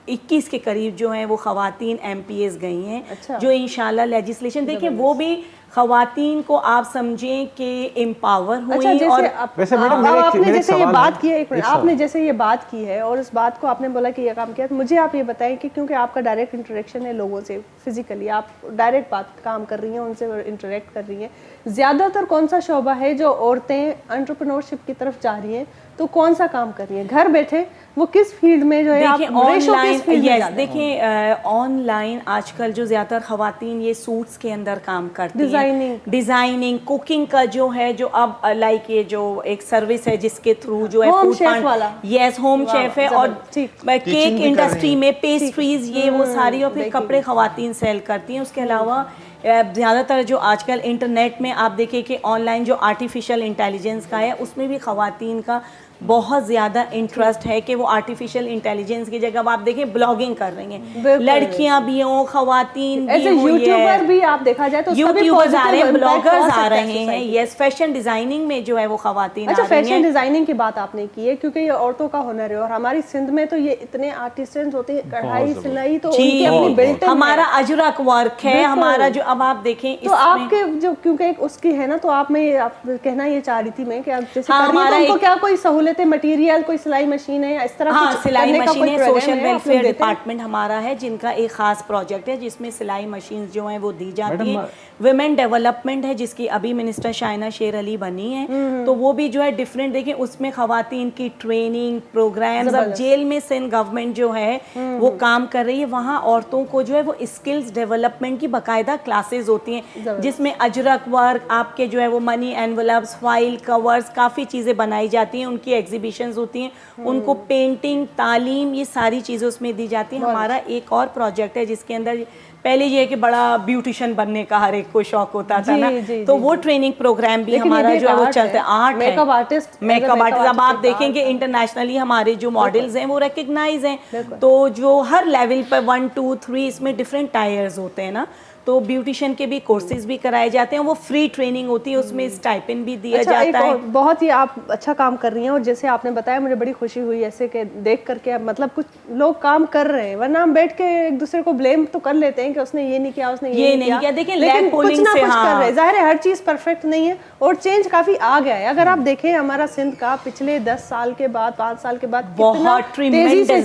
21 के करीब जो हैं वो ख़वातीन MPAs गई हैं। अच्छा। जो इंशाल्लाह लेजिस्लेशन, देखिए वो भी ख़वातीन को आप समझें कि एम्पावर हुई। अच्छा, जैसे और वैसे मैडम मेरा एक आपने जैसे ये सवाल बात है, की है, एक मिनट, एक आपने सवाल। जैसे ये बात की है और इस बात को आपने बोला कि ये काम किया, तो मुझे आप ये बताएं कि क्योंकि आपका डायरेक्ट इंटरेक्शन है लोगों से, फिजिकली आप डायरेक्ट बात काम कर रही हैं, उनसे इंटरेक्ट कर रही हैं, ज़्यादातर कौन सा शोबा है जो औरतें एंटरप्रेन्योरशिप की तरफ जा रही हैं, तो कौन सा काम कर रही हैं घर बैठे, वो किस फील्ड में जो है आप देखिए रेशो किस फील्ड में ऑनलाइन, जाते हैं? देखिए ऑनलाइन आजकल जो ज़्यादातर ख़वातीन ये सूट्स के अंदर काम करती डिज़ाइनिंग। हैं, डिज़ाइनिंग, कुकिंग का जो है, जो अब लाइक ये जो एक सर्विस है जिसके थ्रू जो है होम फूड शेफ वाला। यस होम वाह, शेफ है, और ठीक। केक इंडस्ट्री में पेस्ट्रीज ये वो सारी, और फिर कपड़े ख़वातीन सेल करती हैं। उसके अलावा ज़्यादातर जो आजकल इंटरनेट में आप देखिए कि ऑनलाइन जो आर्टिफिशियल इंटेलिजेंस का है, उसमें भी ख़वातीन का बहुत ज़्यादा इंटरेस्ट है कि वो आर्टिफिशियल इंटेलिजेंस की जगह अब आप देखें ब्लॉगिंग कर रही हैं, बिल्कुल। लड़कियां भी हों, ख़वातीन भी ऐसे हों, यूट्यूबर भी आप देखा जाए तो उसका भी यूट्यूबर्स आ positive रहे हैं, impact ब्लॉगर्स हो आ सकता है रहे हैं, society यस फैशन डिज़ाइनिंग में जो है वो ख़वातीन अच्छा, आ रही फैशन हैं। डिजाइनिंग की बात आपने की है, क्योंकि ये औरतों का हुनर है और हमारी सिंध में तो ये इतने आर्टिस्टेंस होते हैं, कढ़ाई सिलाई तो जी, उनकी अपनी बिल्ट हमारा अजरक वर्क है, बिल्कुल। हमारा जो अब आप देखें तो इसमें आपके जो क्योंकि एक उसकी है ना, तो आप में आप कहना ये चाह रही थी मैं कि आप जैसे हाँ, कर रही हैं, हमारा तो उनको एक- क्या कोई सहूलत देते हैं मटेरियल, कोई सिलाई मशीन है या इस तरह हाँ, कुछ सिलाई करने का मशीन कोई है। प्रोग्राम सोशल है, आप लोग वेलफेयर देते हैं? डिपार्टमेंट हमारा है जिनका एक खास प्रोजेक्ट है जिसमें सिलाई मशीन जो हैं वो दी जाती मैडम, हैं। विमेन डेवलपमेंट है जिसकी अभी मिनिस्टर शाइना शेर अली बनी है, तो वो भी जो है डिफरेंट, देखिए उसमें खवातीन की ट्रेनिंग प्रोग्राम्स। अब जेल में सिंध गवर्नमेंट जो है वो काम कर रही है, वहाँ औरतों को जो है वो स्किल्स डेवलपमेंट की बाकायदा क्लासेस होती हैं जिसमें अजरक वर्क, आपके जो है वो मनी एनवलप्स, फाइल कवर्स, काफ़ी चीज़ें बनाई जाती हैं, उनकी एग्जीबिशंस होती हैं, उनको पेंटिंग, तालीम, ये सारी चीज़ें उसमें दी जाती हैं। हमारा एक और प्रोजेक्ट है जिसके अंदर पहले ये है कि बड़ा ब्यूटिशियन बनने का हर एक को शौक होता था ना, तो वो ट्रेनिंग प्रोग्राम भी हमारा जो है वो चलता है। आर्ट है, मेकअप आर्टिस्ट, मेकअप आर्टिस्ट। अब आप देखेंगे इंटरनेशनली हमारे जो मॉडल्स हैं वो रिकग्नाइज हैं, तो जो हर लेवल पर 1 2 3 इसमें डिफरेंट टायर्स होते हैं ना, तो ब्यूटिशियन के भी कोर्सेज भी कराए जाते हैं, वो फ्री ट्रेनिंग होती है, उसमें स्टाइपेंड भी दिया जाता है। बहुत ही आप अच्छा काम कर रही हैं, और जैसे आपने बताया मुझे बड़ी खुशी हुई ऐसे कि देख करके, मतलब कुछ लोग काम कर रहे हैं, वरना हम बैठ के एक दूसरे को ब्लेम तो कर लेते हैं कि उसने ये नहीं किया, उसने ये नहीं किया। देखिए लेकिन कुछ ना से कुछ हाँ। कर रहे हैं। जाहिर है हर चीज परफेक्ट नहीं है और चेंज काफी आ गया है। अगर आप देखें हमारा सिंध का पिछले 10 साल के बाद, 5 साल के बाद बहुत तेजी से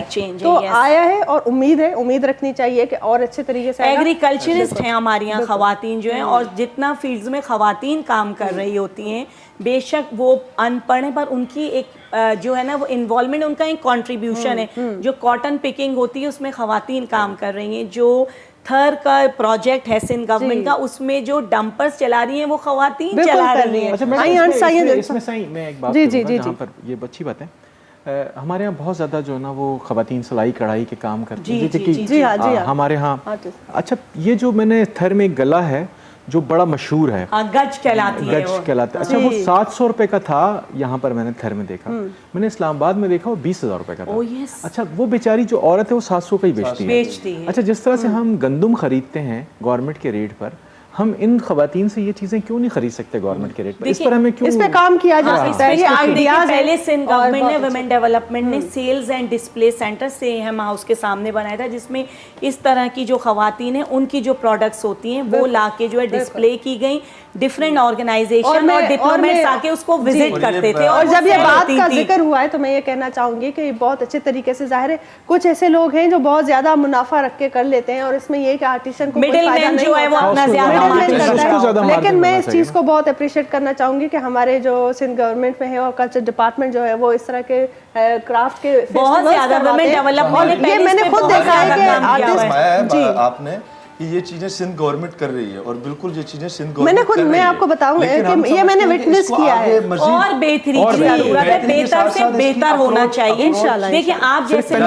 चेंज तो आया है, और उम्मीद रखनी चाहिए कि और अच्छे तरीके से। एग्रीकल्चरिस्ट हैं हमारे यहाँ खवातीन जो हैं, और जितना फील्ड्स में खवातीन काम कर रही होती हैं, बेशक वो अनपढ़ हैं पर उनकी एक जो है ना वो इन्वॉल्वमेंट, उनका एक कंट्रीब्यूशन है। जो कॉटन पिकिंग होती है उसमें खवातीन काम कर रही हैं, जो थर का प्रोजेक्ट है सिंध गवर्नमेंट का, उसमें जो डंपर्स चला रही हैं वो खवातीन चला रही हैं। अच्छा मैडम, इसमें सही मैं एक बात करूंगा जहाँ पर ये अच्छी बात है, हमारे यहाँ बहुत ज़्यादा जो है ना वो खवातीन सिलाई कढ़ाई के काम करती हैं, जी हाँ हमारे यहाँ। अच्छा, ये जो मैंने थर में एक गला है जो बड़ा मशहूर है, गज कहलाती है, गज कहलाता है। अच्छा, वो 700 रुपए का था यहाँ पर, मैंने थर में देखा। मैंने इस्लामाबाद में देखा वो 20,000 रुपए का था। अच्छा, वो बेचारी जो औरत है वो 700 का ही बेचती है। अच्छा, जिस तरह से हम गंदम खरीदते हैं गवर्नमेंट के रेट पर, हम इन खवातीन से ये चीजें क्यों नहीं खरीद सकते गवर्नमेंट के रेट पर? इस पर हमें क्यों, इस पे काम किया जा सकता है? ये आइडियाज पहले सिंध गवर्नमेंट ने, वुमेन डेवलपमेंट ने sales and display center same house के सामने बनाया था, जिसमें इस तरह की जो खवातीन हैं उनकी जो प्रोडक्ट्स होती हैं वो लाके जो है डिस्प्ले की गई। डिफरेंट ऑर्गेनाइजेशन और डिप्लोमेट्स आके उसको विजिट करते थे। और जब ये बात का जिक्र हुआ है तो मैं ये कहना चाहूंगी कि बहुत अच्छे तरीके से, जाहिर है कुछ ऐसे लोग हैं जो बहुत ज्यादा मुनाफा रख के कर लेते हैं, और इसमें ये कि आर्टिसन को मिडिल मैन जो है वो अपना ज्यादा, लेकिन मैं इस चीज को बहुत अप्रिशिएट करना चाहूंगी कि हमारे जो सिंध गवर्नमेंट में है और कल्चर डिपार्टमेंट जो है वो इस तरह के क्राफ्ट के बहुत ज्यादा डेवलपमेंट, ये मैंने खुद देखा है कि आर्टिस्ट जी आपने कि ये चीजें सिंध गवर्नमेंट कर रही है, और बिल्कुल ये चीजें सिंध गवर्नमेंट कर रही है। मैं आपको बताऊं कि ये मैंने विटनेस किया है, और बेहतरी की जरूरत है, बेहतर से बेहतर होना चाहिए इंशाल्लाह। देखिए आप जैसे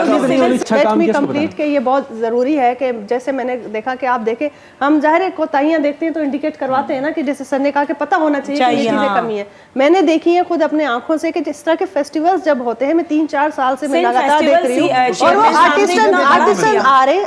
कंप्लीट के ये बहुत जरूरी है कि जैसे मैंने देखा कि आप देखें, हम जाहिर कोताहियां देखते हैं तो इंडिकेट करवाते हैं ना कि जैसे सर ने कहा कि पता होना चाहिए कि ये चीजें कमी है। मैंने देखी है खुद अपने आंखों से कि जिस तरह के फेस्टिवल्स जब होते हैं, मैं 3-4 साल से मैं लगातार देख रही हूँ, और वो आर्टिसन आ रहे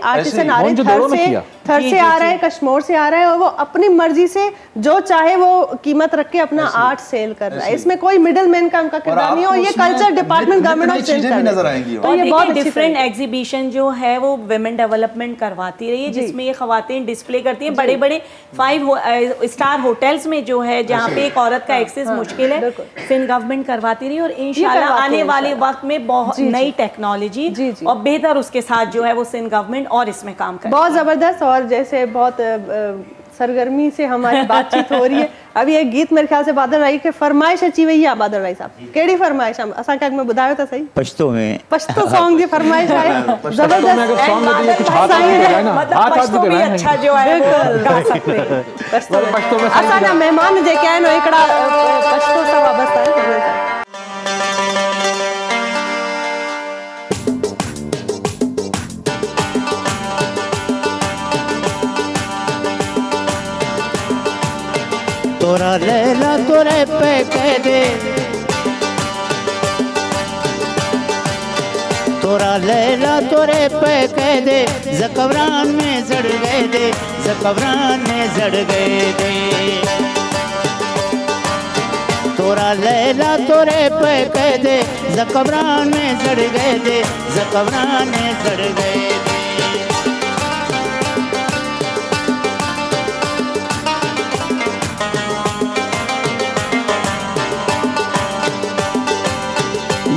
थर से आ रहा है, कश्मीर से आ रहा है, और वो अपनी मर्जी से जो चाहे वो कीमत रख के अपना आर्ट सेल कर रहा है। इसमें कोई मिडिल मैन का उनका किरदार नहीं है, और ये culture department government of Sindh कर नजर आएंगी। तो ये बहुत डिफरेंट एग्जीबिशन जो है वो वुमेन डेवलपमेंट करवाती रही है, जिसमें ये खवातीन डिस्प्ले करती हैं बड़े बड़े 5 स्टार होटल्स में जो है, जहाँ पे एक औरत का एक्सेस मुश्किल है, सिंध गवर्नमेंट करवाती रही। और इंशाल्लाह आने वाले वक्त में बहुत नई टेक्नोलॉजी और बेहतर उसके साथ जो है वो सिंध गवर्नमेंट और इसमें काम कर बहुत जबरदस्त। और जैसे बहुत सरगर्मी से हमारी बातचीत हो रही है, अभी एक गीत मेरे ख्याल से बादल भाई के फरमाइश अची वही है। बादल भाई साहब केड़ी फरमाइश असा क्या मैं बुधायो तो सही पछतो में पछतो सॉन्ग की फरमाइश है जबरदस्त। पछतो भी अच्छा जो है गा सकते हैं। असा ना मेहमान जेके आहिनि हिकिड़ा पछतो सां वाबस्ता आहिनि। तोरा लैला तोरे पे कह दे, तोरा लैला तोरे पे कह दे, ज़कबरान में जड़ गए दे, ज़कबरान में जड़ गए दे। तोरा लैला तोरे पे कह दे, ज़कबरान में जड़ गए दे, ज़कबरान में जड़ गए दे।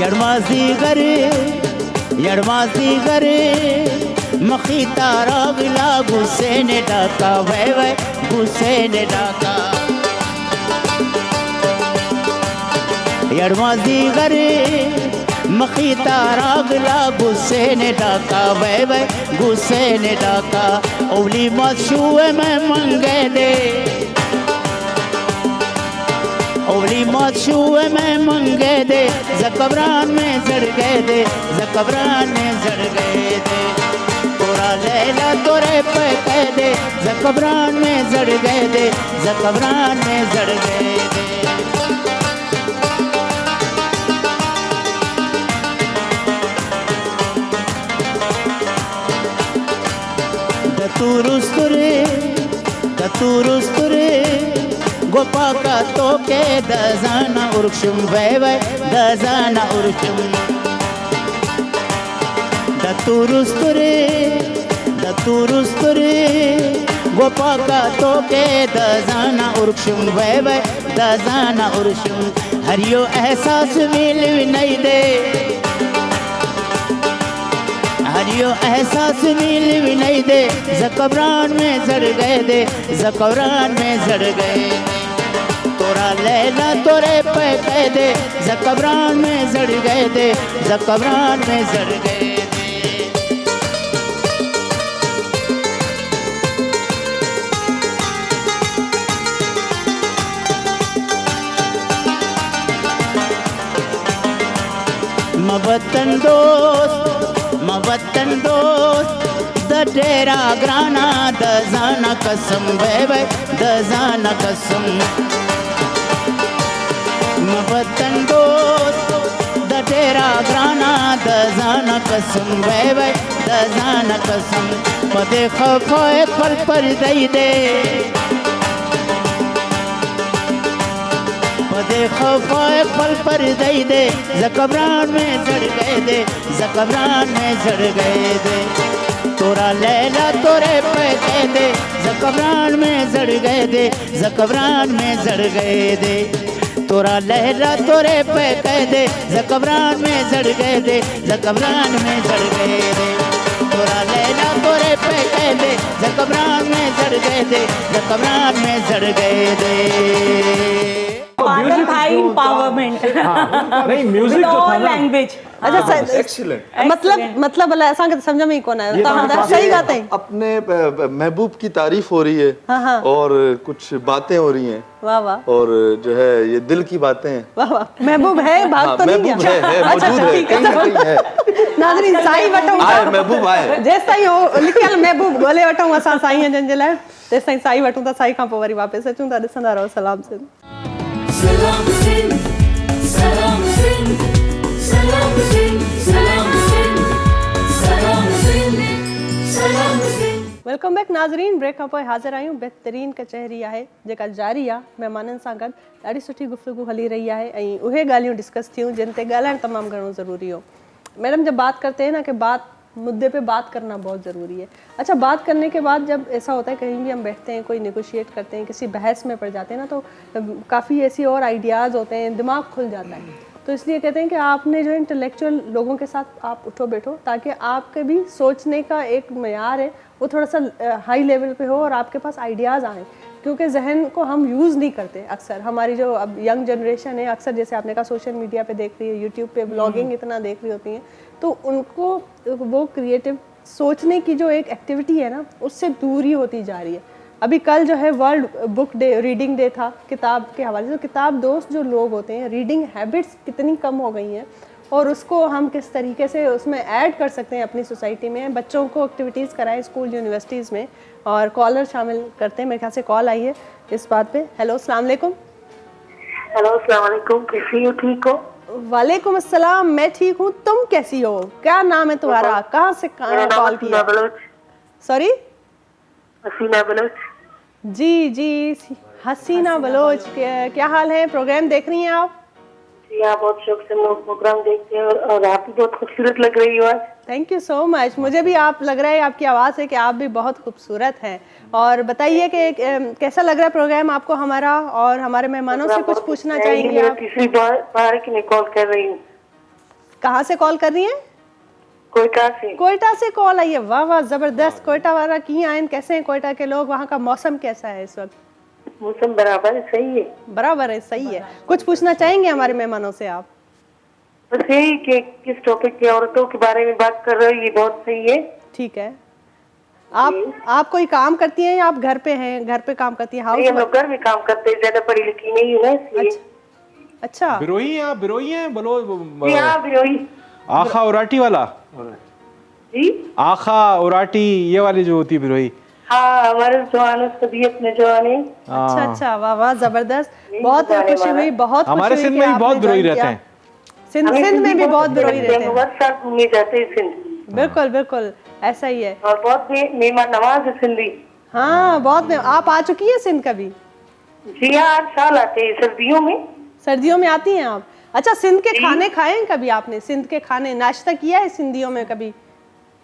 यड़मासी गरे मखी तारा गिला गुस्से ने डाका वह गुस्से ने डाका यड़मासी गरे मखी तारा गिला गुस्से ने डाका वह गुस्से ने डाका ओली मशुए में मंगे दे ओली मशुए में मंगे दे जकबरान में जड़ गए दे जकबरान में जड़ गए दे तोरा लैला तोरे पे कह दे जकबरान में जड़ गए दे जकबरान में जड़ गए दे दतुरुस्तुरे गोपा का तो के दजाना उर्शुम वै दजाना उर्शुम दतुरुस्तुरे गोपा का तो के दजाना उर्शुम वै दजाना उर्शुम हरियो एहसास मिल नहीं दे हरियो एहसास मिल भी नहीं दे जकबरान में जड़ गए दे जकबरान में जड़ गए तोरा लैला तोरे पे कह दे जकबरान में जड़ गए दे जकबरान में जड़ गए मवतन दोस्त द डेरा ग्राना द जाना कसम वे द जाना कसम मवतन दोस्त द डेरा ग्राना द जाना कसम वे द जाना कसम पदे खफाए पर दई दे पदे खफाए पर दई दे जकबरान में जड़ गए दे जकबरान में जड़ गए दे तोरा लैला तोरे पे कह दे जकबरान में जड़ गए दे जकबरान में जड़ गए दे तोरा लैला तोरे पे कह दे जकबरान में जड़ गए दे जकबरान में जड़ गए दे तोरा लैला तोरे पे कह दे जकबरान में जड़ गए दे जकबरान में जड़ गए दे बादल भाई empowerment नहीं म्यूजिक जो था ना लैंग्वेज अच्छा एक्सीलेंट मतलब असांखे त समझ में ही कोन आयो तव्हां सही ॻाल्हि है अपने महबूब की तारीफ हो रही है और कुछ बातें हो रही हैं वाह वाह और जो है ये दिल की बातें हैं वाह वाह महबूब है भाग तो नहीं महबूब है मौजूद है कहीं ना कहीं है नाज़रीन साईं वठूं आए महबूब आए जेस ताईं हो लिखियल महबूब ॻोल्हे वठूं असां साईं जन जे लाइ तेस ताईं साईं वठूं था साईं खां पोइ वरी वापसि अचूं था ॾिसंदा रहो सलाम सिंध सलाम सिंध सलाम सिंध सलाम सिंध सलाम सिंध सलाम सिंध सलाम सिंध वेलकम बैक नाज़रीन ब्रेक खां पोइ हाज़िर आहियूं बहितरीन कचहरी आहे जेका जारी आहे महिमाननि सां गॾु ॾाढी सुठी गुफ़्तगू हली रही आहे ऐं उहे ॻाल्हियूं डिस्कस थियूं जिन ते ॻाल्हाइणु तमामु घणो ज़रूरी हो मैडम जब बात करते हैं ना कि मुद्दे पे बात करना बहुत ज़रूरी है। अच्छा बात करने के बाद जब ऐसा होता है कहीं भी हम बैठते हैं कोई नेगोशिएट करते हैं किसी बहस में पड़ जाते हैं ना तो काफ़ी ऐसी और आइडियाज़ होते हैं दिमाग खुल जाता है तो इसलिए कहते हैं कि आपने जो इंटेलेक्चुअल लोगों के साथ आप उठो बैठो ताकि आपके भी सोचने का एक मयार है वो थोड़ा सा हाई लेवल पे हो और आपके पास आइडियाज़ आएँ क्योंकि जहन को हम यूज़ नहीं करते अक्सर हमारी जो अब यंग जनरेशन है अक्सर जैसे आपने कहा सोशल मीडिया पे देख रही है यूट्यूब पे ब्लॉगिंग इतना देख रही होती हैं तो उनको वो क्रिएटिव सोचने की जो एक एक्टिविटी है ना उससे दूर ही होती जा रही है। अभी कल जो है world book day reading day था किताब के हवाले से किताब दोस्त जो लोग होते हैं रीडिंग हैबिट्स कितनी कम हो गई हैं और उसको हम किस तरीके से उसमें ऐड कर सकते हैं अपनी सोसाइटी में बच्चों को एक्टिविटीज़ कराएं स्कूल यूनिवर्सिटीज़ में और कॉलर शामिल करते हैं मेरे ख्याल से कॉल आई है इस बात पे। हेलो अस्सलाम वालेकुम। हेलो अस्सलाम वालेकुम कैसी हो ठीक हो? वालेकुम अस्सलाम मैं ठीक हूँ तुम कैसी हो क्या नाम है तुम्हारा कहाँ से कॉल किया? सॉरी हसीना बलोच। जी जी हसीना बलोच क्या हाल है प्रोग्राम देख रही हैं आप? जी हाँ बहुत शौक से प्रोग्राम देखते हैं और आप भी बहुत खूबसूरत लग रही हो आज। थैंक यू सो मच मुझे भी आप लग रहा है आपकी आवाज़ है कि आप भी बहुत खूबसूरत हैं और बताइए कि कैसा लग रहा है प्रोग्राम आपको हमारा और हमारे मेहमानों से कुछ पूछना चाहेंगे आप? तीसरी बार की मैं कॉल कर रही हूँ। कहाँ से कॉल कर रही हैं? कोयटा से कॉल आई है। वाह वाह, जबरदस्त। कोयटा वाला की आयन कैसे हैं कोयटा के लोग? वहाँ का मौसम कैसा है इस वक्त? मौसम बराबर है, सही है। बराबर है, सही है। कुछ पूछना चाहेंगे हमारे मेहमानों से आप? बस यही कि किस टॉपिक की औरतों के बारे में बात कर रहे हो, ये बहुत सही है। ठीक है। आप कोई काम करती हैं या आप घर पे हैं? घर पे काम करती हैं? हम लोग घर में काम करते हैं, ज्यादा पढ़ी लिखी नहीं हूँ ना, इसलिए। अच्छा, बिरोही हैं आप? बिरोही हैं? बोलो। हाँ, बिरोही। आखा उराटी वाला जी, आखा उराटी ये वाली जो होती है बिरोही। हाँ, हमारे जवान तबीयत में जवान है। अच्छा अच्छा, वाह वाह, जबरदस्त। बहुत खुशी हुई, बहुत हमारे सिंध में भी बहुत बिरोही रहते हैं। सिंध में भी बहुत बिरोही रहते हैं। हर साल घूमने जाते हैं सिंध। बिल्कुल बिल्कुल, ऐसा ही है। और बहुत मेहमान नवाज है सिंधी। हाँ, बहुत। आप आ चुकी हैं सिंध कभी? जी हाँ, 8 साल आते हैं सर्दियों में। सर्दियों में आती हैं आप? अच्छा, सिंध के खाने खाए हैं कभी आपने? सिंध के खाने नाश्ता किया है सिंधियों में कभी?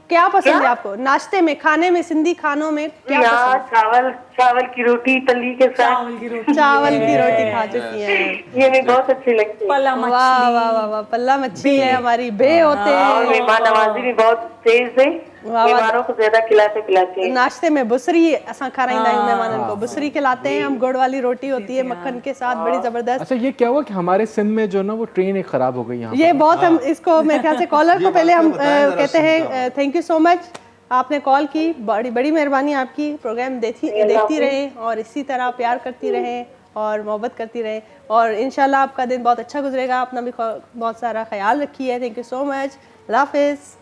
क्या पसंद है आपको नाश्ते में, खाने में, सिंधी खानों में क्या पसंद? चावल की रोटी तली के साथ। चावल की रोटी खा चुकी हैं? ये भी बहुत अच्छी लगती है। पल्ला मछली। वाह वाह वाह वाह, पल्ला मच्छी है हमारी, बे होते हैं। मेहमान नवाजी भी बहुत तेज है, मेहमानों को ज्यादा खिलाते हैं। नाश्ते में बुसरी असा खाराइंदा आहियूं मेहमानन को। बुसरी खिलाते हैं हम, गुड़ वाली रोटी होती है मक्खन के साथ, बड़ी जबरदस्त। अच्छा, ये क्या हुआ कि हमारे सिंध में जो ना वो ट्रेन एक खराब हो गई यहाँ? ये बहुत हम इसको मेरे ख्याल से कॉलर को पहले हम कहते हैं थैंक यू सो मच, आपने कॉल की, बड़ी बड़ी मेहरबानी आपकी। प्रोग्राम देखती रहें और इसी तरह प्यार करती रहें और मोहब्बत करती रहें, और इंशाल्लाह आपका दिन बहुत अच्छा गुजरेगा। अपना भी बहुत सारा ख्याल रखिए। थैंक यू सो मच, अल्लाह हाफिज़।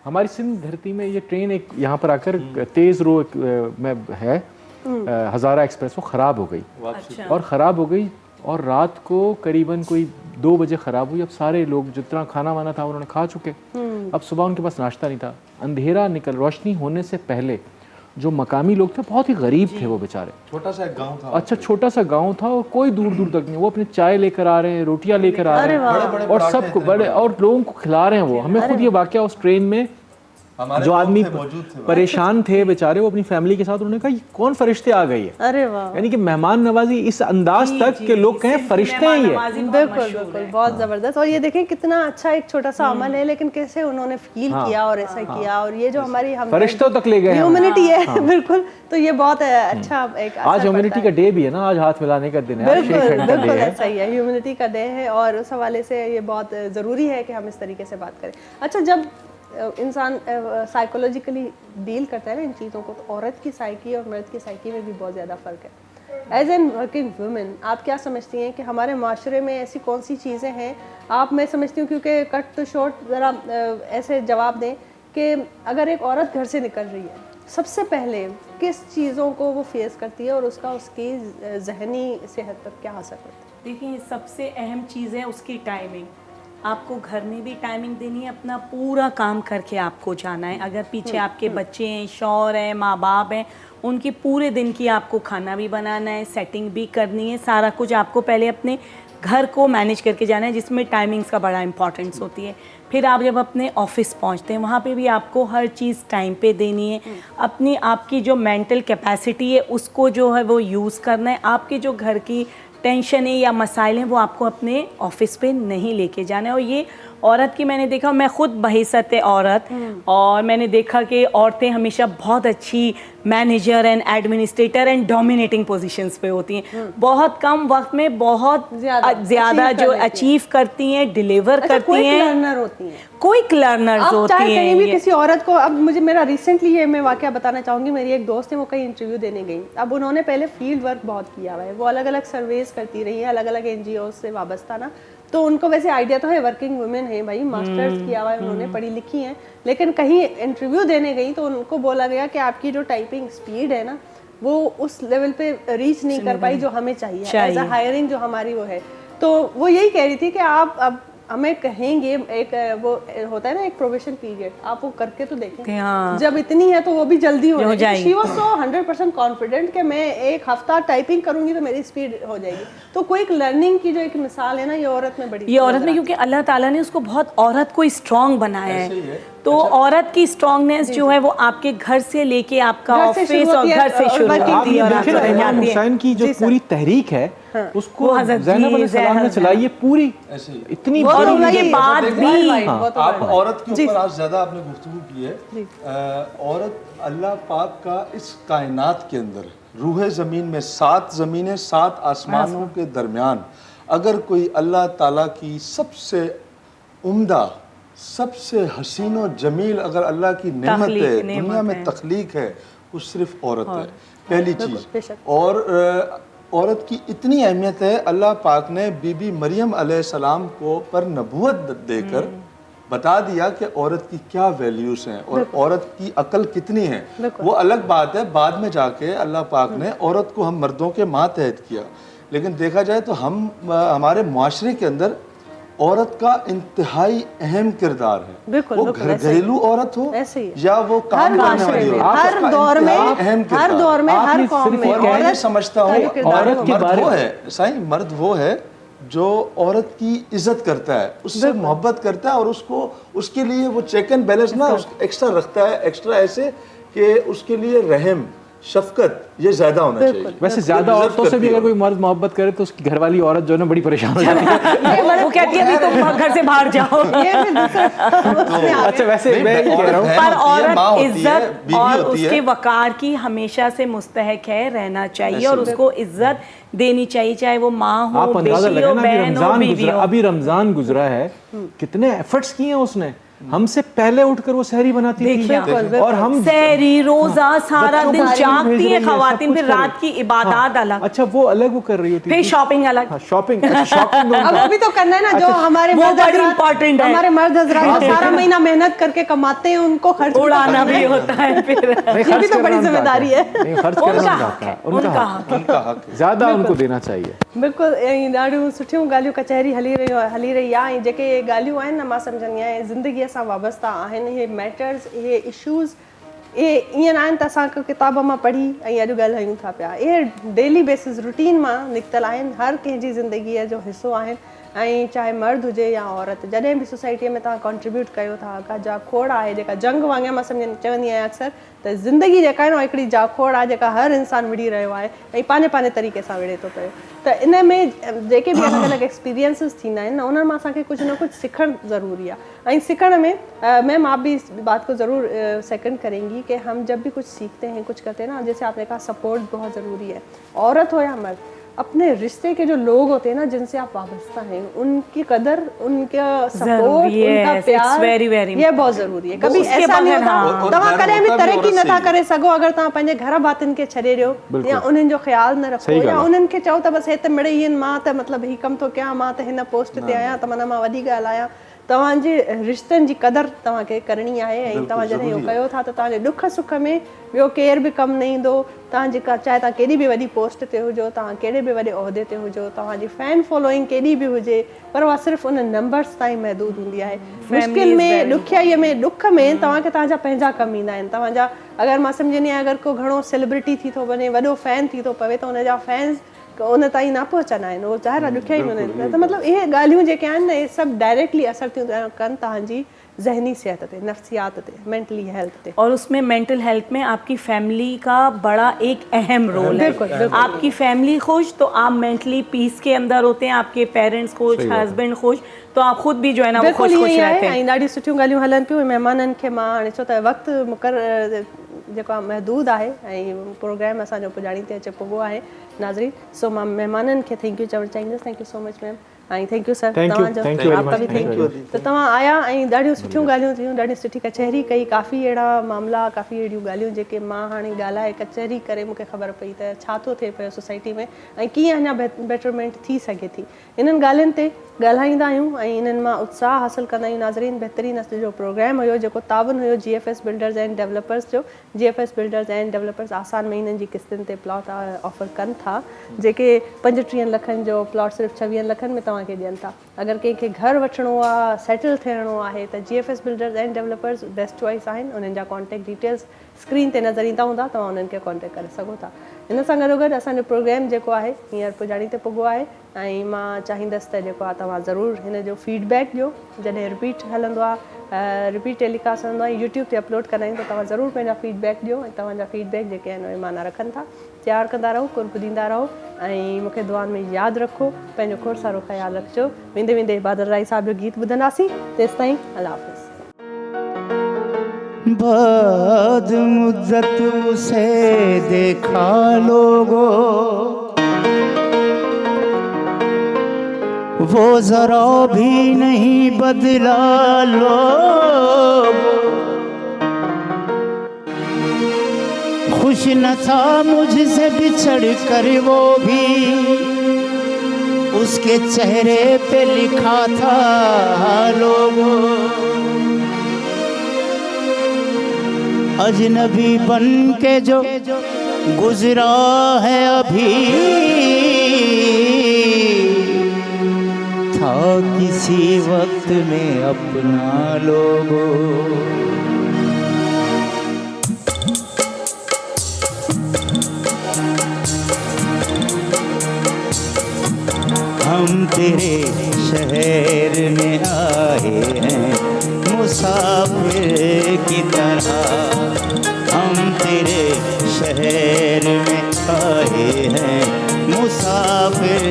हमारी सिंध धरती में ये ट्रेन एक यहाँ पर आकर तेज़ रो में है, हज़ारा एक्सप्रेस, वो ख़राब हो गई। अच्छा। और ख़राब हो गई और रात को करीबन कोई 2 बजे ख़राब हुई। अब सारे लोग जितना खाना वाना था उन्होंने खा चुके। अब सुबह उनके पास नाश्ता नहीं था। अंधेरा रोशनी होने से पहले जो मकामी लोग थे, बहुत ही गरीब थे वो बेचारे। छोटा सा एक गांव था। अच्छा, छोटा सा गांव था और कोई दूर दूर तक नहीं। वो अपने चाय लेकर आ रहे हैं, रोटियां लेकर आ रहे हैं और सबको बड़े और लोगों को खिला रहे हैं। वो हमें खुद ये वाकया उस ट्रेन में जो आदमी परेशान थे बेचारे, वो अपनी फैमिली के साथ, उन्होंने कहा ये कौन फरिश्ते आ गई है। अरे वाह, यानी कि मेहमान नवाजी इस अंदाज तक के लोग कहें फरिश्ते हैं ये। बिल्कुल बिल्कुल, बहुत जबरदस्त। और ये देखें कितना अच्छा एक छोटा सा अमल है, लेकिन कैसे उन्होंने फील किया और ऐसा किया, और ये जो हमारी फरिश्तों तक ले गए ह्यूमैनिटी है। बिल्कुल, तो ये बहुत अच्छा एक आज ह्यूमैनिटी का डे भी है ना, आज हाथ मिलाने का दिन है। बिल्कुल बिल्कुल, ऐसा ही है, ह्यूमैनिटी का डे है और उस हवाले से ये बहुत ज़रूरी है कि हम इस तरीके से बात करें। अच्छा, जब इंसान साइकोलॉजिकली डील करता है ना इन चीज़ों को, तो औरत की साइकी और मर्द की साइकी में भी बहुत ज़्यादा फ़र्क है। एज एन वर्किंग वुमेन, आप क्या समझती हैं कि हमारे माशरे में ऐसी कौन सी चीज़ें हैं? आप, मैं समझती हूँ, क्योंकि कट टू शॉर्ट ज़रा ऐसे जवाब दें कि अगर एक औरत घर से निकल रही है, सबसे पहले किस चीज़ों को वो फेस करती है और उसका उसकी जहनी सेहत पर क्या असर पड़ता है? देखिए, सबसे अहम चीज़ है उसकी टाइमिंग। आपको घर में भी टाइमिंग देनी है, अपना पूरा काम करके आपको जाना है। अगर पीछे आपके बच्चे हैं, शौहर हैं, माँ बाप हैं, उनके पूरे दिन की आपको खाना भी बनाना है, सेटिंग भी करनी है, सारा कुछ आपको पहले अपने घर को मैनेज करके जाना है, जिसमें टाइमिंग्स का बड़ा इंपॉर्टेंस होती है। फिर आप जब अपने ऑफिस पहुंचते हैं, वहाँ पे भी आपको हर चीज़ टाइम पे देनी है। अपनी आपकी जो मेंटल कैपेसिटी है उसको जो है वो यूज़ करना है। आपके जो घर की टेंशन है या मसाइल हैं वो आपको अपने ऑफिस पे नहीं लेके जाना है। और ये औरत की मैंने देखा, मैं खुद बहिसत औरत, और मैंने देखा कि औरतें हमेशा बहुत अच्छी manager and administrator and dominating positions पे होती हैं। बहुत कम वक्त में बहुत ज़्यादा जो अचीव करती हैं, डिलीवर करती हैं। लर्नर होती हैं, क्विक लर्नर्स होती हैं। कहीं भी किसी औरत को, अब मुझे मेरा रिसेंटली ये मैं वाकया बताना चाहूँगी। मेरी एक दोस्त है, वो कहीं इंटरव्यू देने गई। अब उन्होंने पहले फील्ड वर्क बहुत किया हुआ है, वो अलग अलग सर्वेस करती रही है, अलग अलग NGO से वाबस्ता ना, तो उनको वैसे आइडिया तो है, वर्किंग वुमेन है भाई, मास्टर्स किया हुआ है उन्होंने, पढ़ी लिखी हैं, लेकिन कहीं इंटरव्यू देने गई तो उनको बोला गया कि आपकी जो टाइपिंग स्पीड है ना, वो उस लेवल पे रीच नहीं कर पाई जो हमें चाहिए एज अ हायरिंग जो हमारी वो है। तो वो यही कह रही थी कि आप अब हमें कहेंगे, एक वो होता है ना एक प्रोबेशन पीरियड, आप वो करके तो देखें। हाँ। जब इतनी है तो वो भी जल्दी हो जाएगी। शी वाज सो 100% कॉन्फिडेंट कि मैं एक हफ्ता टाइपिंग करूंगी तो मेरी स्पीड हो जाएगी। तो क्विक लर्निंग की जो एक मिसाल है ना, ये औरत में बड़ी, ये औरत में, क्योंकि अल्लाह ताला ने उसको बहुत औरत को स्ट्रॉन्ग बनाया है। तो औरत की स्ट्रॉन्गनेस जो है वो आपके घर से लेके आपका ऑफिस और घर से शुरू होती है। इमाम हुसैन की जो पूरी तहरीक है उसको वो हज़रत ज़ैनब जी, अलैहिस्सलाम ने ज़ैनब। चलाई है पूरी ऐसे ही इतनी और बड़ी उनके बाद भी आप औरत के ऊपर आज ज़्यादा आपने गुफ्तगू की है। औरत अल्लाह पाक का इस कायनात के अंदर रूह ज़मीन में 7 ज़मीनें 7 आसमानों के दरमियान अगर कोई अल्लाह ताला की सबसे उम्दा सबसे हसीन और जमील अगर अल्लाह की नेमत तख्लीक, है, नेमत दुनिया में है। तख्लीक है, वो सिर्फ औरत है, पहली चीज़। और औरत की इतनी अहमियत है, अल्लाह पाक ने बीबी मरियम अलैहिस्सलाम को पर नबूवत देकर बता दिया कि औरत की क्या वैल्यूज़ हैं और औरत की अकल कितनी है। वो अलग बात है, बाद में जाके अल्लाह पाक ने औरत को हम मर्दों के मातहत किया। लेकिन देखा जाए तो हमारे माशरे के अंदर औरत का इंतहाई अहम किरदार है। वो घरेलू औरत हो या वो काम करने वाली हो, हर दौर में हर दौर में हर कौम में मैं ये समझता हूँ औरत के बारे वो है साईं, मर्द वो है जो औरत की इज्जत करता है, उससे मोहब्बत करता है और उसको उसके लिए वो चेक एंड बैलेंस ना एक्स्ट्रा रखता है, एक्स्ट्रा ऐसे कि उसके लिए रहम शफकत ये ज्यादा होना चाहिए। वैसे ज्यादा औरतों से भी अगर कोई मर्द मोहब्बत करे तो उसकी घरवाली औरत जो है ना बड़ी परेशान हो जाती है। वो कहती है अभी तुम घर से बाहर जाओ। अच्छा वैसे मैं ये कह रहा हूँ पर औरत इज्जत और उसके वकार की हमेशा से मुस्तहक है, रहना चाहिए और उसको इज्जत देनी चाहिए, चाहे वो माँ हो, आप अंदाजा बेटी लगा हो, ना बहन हो, बीवी हो। अभी रमजान गुजरा है, कितने एफर्ट्स किए हैं उसने, हमसे पहले उठकर वो सहरी बनाती थी और हम सहरी रोजा सारा दिन जागती है खवातीन, फिर रात की इबादत अलग। अच्छा वो अलग वो कर रही होती फिर शॉपिंग अलग। शॉपिंग शॉपिंग अब अभी तो करना है ना, जो हमारे वो बड़ी इम्पोर्टेंट है। हमारे मर्द हजरात सारा महीना मेहनत करके कमाते हैं, उनको खर्च उड़ाना भी होता है, फिर ये भी तो बड़ी जिम्मेदारी है। खर्च करना उनका हक ज्यादा उनको देना चाहिए। बिल्कुल ॾाढियूं सुठियूं ॻाल्हियूं कचहरी हली रही आहे। जेके ॻाल्हियूं आहिनि न, मां सम्झंदी आहियां ज़िंदगीअ सां वाबस्ता आहिनि। इहे मैटर्स, इहे इशूज़, इहे ईअं न आहिनि त असां किताब मां पढ़ी ऐं अॼु ॻाल्हायूं था पिया। इहे डेली बेसिस रूटीन मां निकितल आहिनि, हर कंहिंजी ज़िंदगीअ जो हिसो आहिनि। ऐं चाहे मर्द हुजे या औरत, जॾहिं बि सोसाइटीअ में तव्हां कॉन्ट्रीब्यूट कयो था, का जाखोड़ आहे जेका जंग वांगुरु, मां चवंदी आहियां अक्सर त ज़िंदगी जेका आहे न हिकिड़ी जाखोड़ आहे जेका हर इंसानु विड़ी रहियो आहे ऐं पंहिंजे पंहिंजे तरीक़े सां विड़े थो पियो। त इन में जेके बि अलॻि अलॻि एक्सपीरियंसिस थींदा आहिनि न, उन्हनि मां असांखे कुझु न कुझु सिखणु ज़रूरी आहे। ऐं सिखण में मैम आप भी इस बात को ज़रूर सेकंड करेंगी कि हम जब भी कुछ सीखते हैं, कुछ करते हैं ना, जैसे आपने कहा सपोर्ट बहुत ज़रूरी है। औरत हो या मर्द, अपने रिश्ते के जो लोग होते हैं ना जिनसे आप वाबस्ता हैं, उनकी कदर, उनका सपोर्ट, उनका प्यार, ये बहुत ज़रूरी है। कभी ऐसा नहीं होता तव्हां कॾहिं बि तरक़ी नथा करे सघो अगर तव्हां पंहिंजे घर भातियुनि खे छॾे ॾियो या उन्हनि जो ख़्यालु न रखो या उन्हनि खे चओ त बसि हे त मिड़ई आहिनि, मां त मतिलबु हीउ कमु थो कयां, मां त हिन पोस्ट ते आहियां त माना मां वॾी ॻाल्हि आहियां। तव्हांजे रिश्तनि जी क़दर तव्हांखे करणी आहे ऐं तव्हां जॾहिं इहो कयो था त तव्हांजे ॾुख सुख में ॿियो केर बि कमु न ईंदो। तव्हां जेका चाहे तव्हां केॾी बि वॾी पोस्ट ते हुजो, तव्हां कहिड़े बि वॾे उहिदे ते हुजो, तव्हांजी फैन फॉलोइंग केॾी बि हुजे, पर उहा सिर्फ़ु उन नंबर्स ताईं महदूद हूंदी आहे। मुश्किल में, ॾुखियाईअ में, ॾुख में तव्हांखे तव्हांजा पंहिंजा कमु ईंदा आहिनि। तव्हांजा अगरि मां सम्झंदी आहियां अगरि को घणो सेलिब्रिटी थी थो वञे, वॾो फैन थी थो पवे, त हुनजा फैन्स उन ताईं न पहुचंदा आहिनि, उहो ज़ाहिर आहे ॾुखियाई में वञनि। त मतिलबु इहे ॻाल्हियूं जेके आहिनि न, इहे सभु डायरेक्टली असर थियूं कनि तव्हांजी ज़हनी सेहत पे, नफ्सियात पे, मेंटली हेल्थ पे। और उसमें मेंटल हेल्थ में आपकी फैमिली का बड़ा एक अहम रोल है। आपकी फैमिली खुश तो आप मेंटली पीस के अंदर होते हैं, आपके पेरेंट्स खुश, हस्बैंड खुश, तो आप खुद भी जो है ना वो खुश खुश रहते हैं। ऐं ॾाढी सुठियूं ॻाल्हियूं हलनि पियूं। महिमाननि खे मां हाणे छो त वक़्तु मुक़ररु जेको आहे महदूद आहे ऐं प्रोग्राम असांजो पुॼाणी ते अचे पुॻो आहे नाज़रीन, सो मां महिमाननि खे थैंक यू चवणु चाहींदसि। Thank you so much ma'am ऐं थैंक यू सर तव्हांजो, आपका बि थैंक यू। त तव्हां आया ऐं ॾाढियूं सुठियूं ॻाल्हियूं थियूं, ॾाढी सुठी कचहरी कई, काफ़ी अहिड़ा मामला, काफ़ी अहिड़ियूं ॻाल्हियूं जेके मां हाणे ॻाल्हाए कचहरी करे मूंखे ख़बर पई त छा थो थिए पियो सोसाइटी में ऐं कीअं अञा बेटरमेंट थी सघे थी। इन्हनि ॻाल्हियुनि ते ॻाल्हाईंदा आहियूं ऐं इन्हनि मां उत्साह हासिलु कंदा आहियूं। नाज़रीन, बहितरीन जो प्रोग्राम हुयो जेको तावन हुयो GFS बिल्डर्स एंड डेवलपर्स जो। GFS बिल्डर्स एंड डेवलपर्स आसान महीननि जी किस्तुनि ते प्लॉट ऑफर कनि था, जेके 35 लखनि जो प्लॉट सिर्फ़ु 26 लखनि में तव्हांखे ॾियनि था। अगरि कंहिंखे घर वठिणो आहे, सेटल थियणो आहे त GFS builders and developers best choice आहिनि। उन्हनि जा कॉन्टेक्ट डिटेल्स स्क्रीन ते नज़र ईंदा हूंदा, तव्हां उन्हनि खे कॉन्टेक्ट करे सघो था। इन सां गॾोगॾु असांजो प्रोग्राम जेको आहे हींअर पुॼाणी ते पुॻो आहे ऐं मां चाहींदसि त जेको आहे तव्हां ज़रूरु हिन जो फीडबैक ॾियो। जॾहिं रिपीट हलंदो आहे, रिपीट टेलीकास्ट हलंदो आहे, यूट्यूब ते अपलोड कंदा आहियूं, त तव्हां ज़रूरु पंहिंजा फीडबैक ॾियो ऐं तव्हांजा फीडबैक जेके आहिनि उहे माना रखनि था। प्यार कंदा रहो, कुर्ब ॾींदा रहो ऐं मूंखे दुआनि में यादि रखो। पंहिंजो खोड़ सारो ख़्यालु रखिजो। वेंदे वेंदे बादल राय साहिब जो गीत ॿुधंदासीं। तेसि ताईं अल्लाह हाफ़िज़। बाद मुद्दत उसे देखा लोगों, वो जरा भी नहीं बदला लोगों। खुश न था मुझसे बिछड़ कर वो भी, उसके चेहरे पे लिखा था लोगों। अजनबी बन के जो गुजरा है अभी, था किसी वक्त में अपना लोगों। हम तेरे शहर में आए हैं मुसाफिर की तरह। हम तेरे शहर में आए हैं मुसाफिर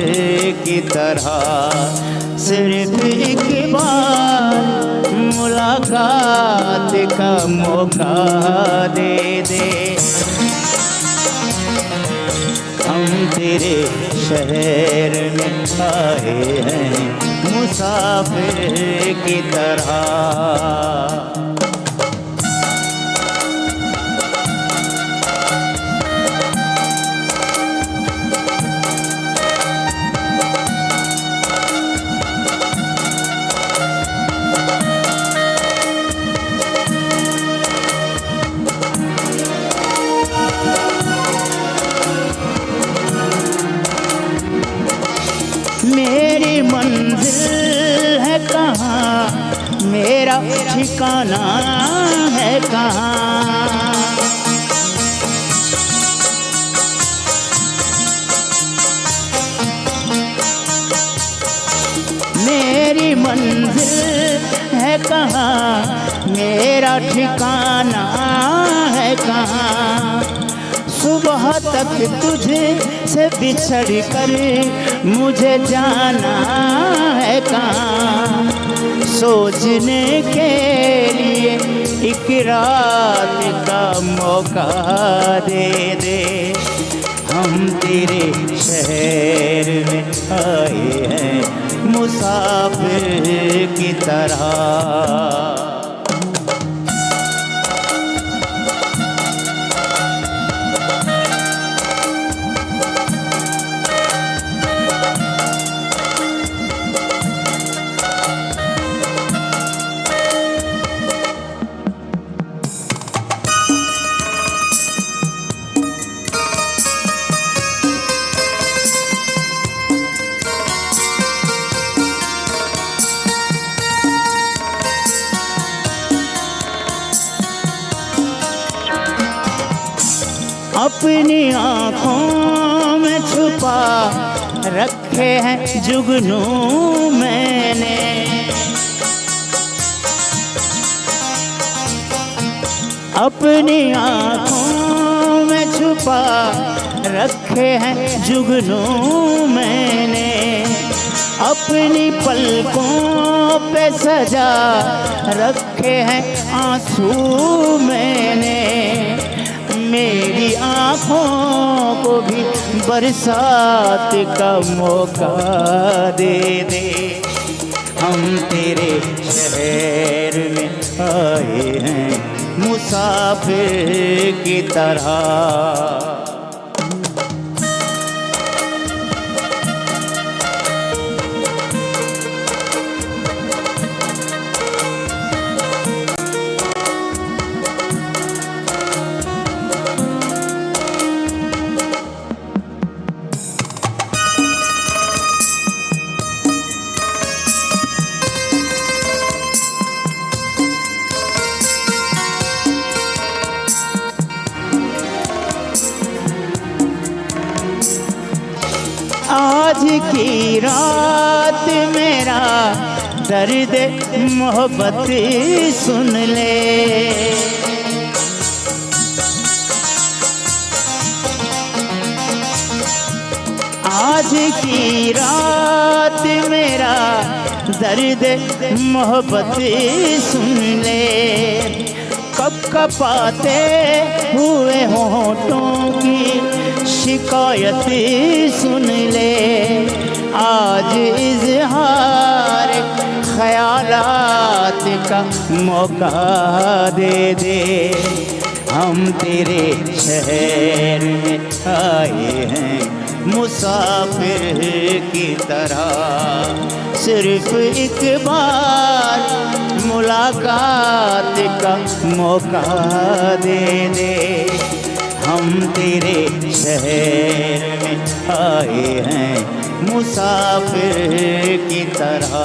की तरह। सिर्फ एक बार मुलाकात का मौका दे दे। हम तेरे शहर में आए हैं मुसाफिर की तरह। मेरी मंजिल है कहाँ, मेरा ठिकाना है कहाँ। मेरी मंजिल है कहाँ, मेरा ठिकाना है कहाँ। सुबह तक तुझे से बिछड़ कर मुझे जाना है कहाँ। सोचने के लिए एक रात का मौका दे दे। हम तेरे शहर में आए हैं मुसाफिर की तरह। अपनी आँखों में छुपा रखे हैं जुगनू मैंने। अपनी आँखों में छुपा रखे हैं जुगनू मैंने। अपनी पलकों पे सजा रखे हैं आंसू मैंने। मेरी आँखों को भी बरसात का मौका दे दे। हम तेरे शहर में आए हैं मुसाफिर की तरह। आज की रात मेरा दर्द मोहब्बत सुन ले। आज की रात मेरा दर्द मोहब्बत सुन ले, कब कपाते हुए होठों की शिकायत सुन ले। आज इजहार ख्यालात का मौका दे दे, हम तेरे शहर में आए हैं मुसाफिर की तरह, सिर्फ एक बार मुलाकात का मौका दे दे, हम तेरे शहर में आए हैं मुसाफिर की तरह।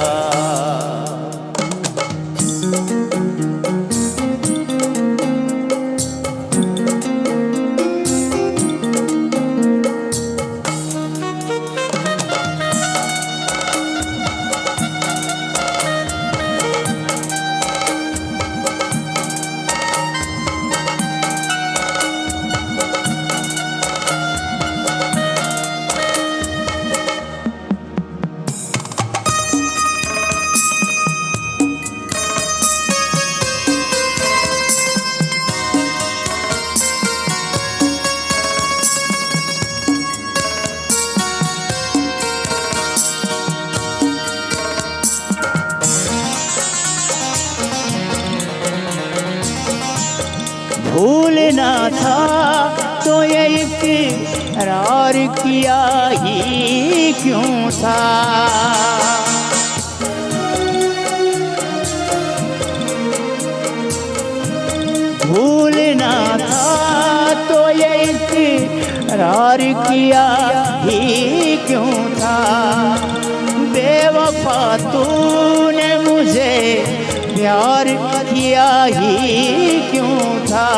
भूलना था तो ये इकरार किया ही क्यों था, भूलना था तो ये इकरार किया ही क्यों था। बेवफा तूने मुझे प्यार किया ही क्यों था,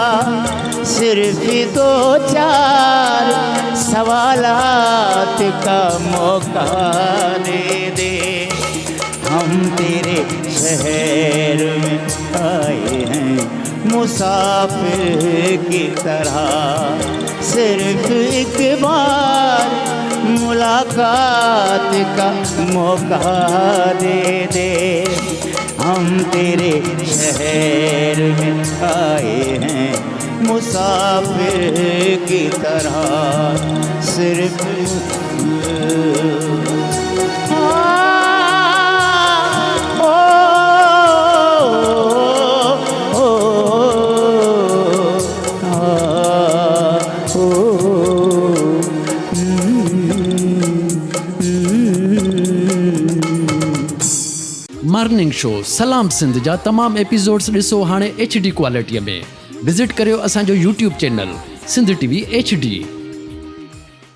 सिर्फ दो चार सवालात का मौका दे दे, हम तेरे शहर में आए हैं मुसाफिर की तरह, सिर्फ एक बार मुलाकात का मौका दे दे, हम तेरे शहर में आए हैं मुसाफिर की तरह, सिर्फ मॉर्निंग शो सलाम सिंध जा तमाम एपिसोड्स ॾिसो हाणे HD क्वालिटीअ में। विज़िट करियो असांजो YouTube channel Sindh TV HD।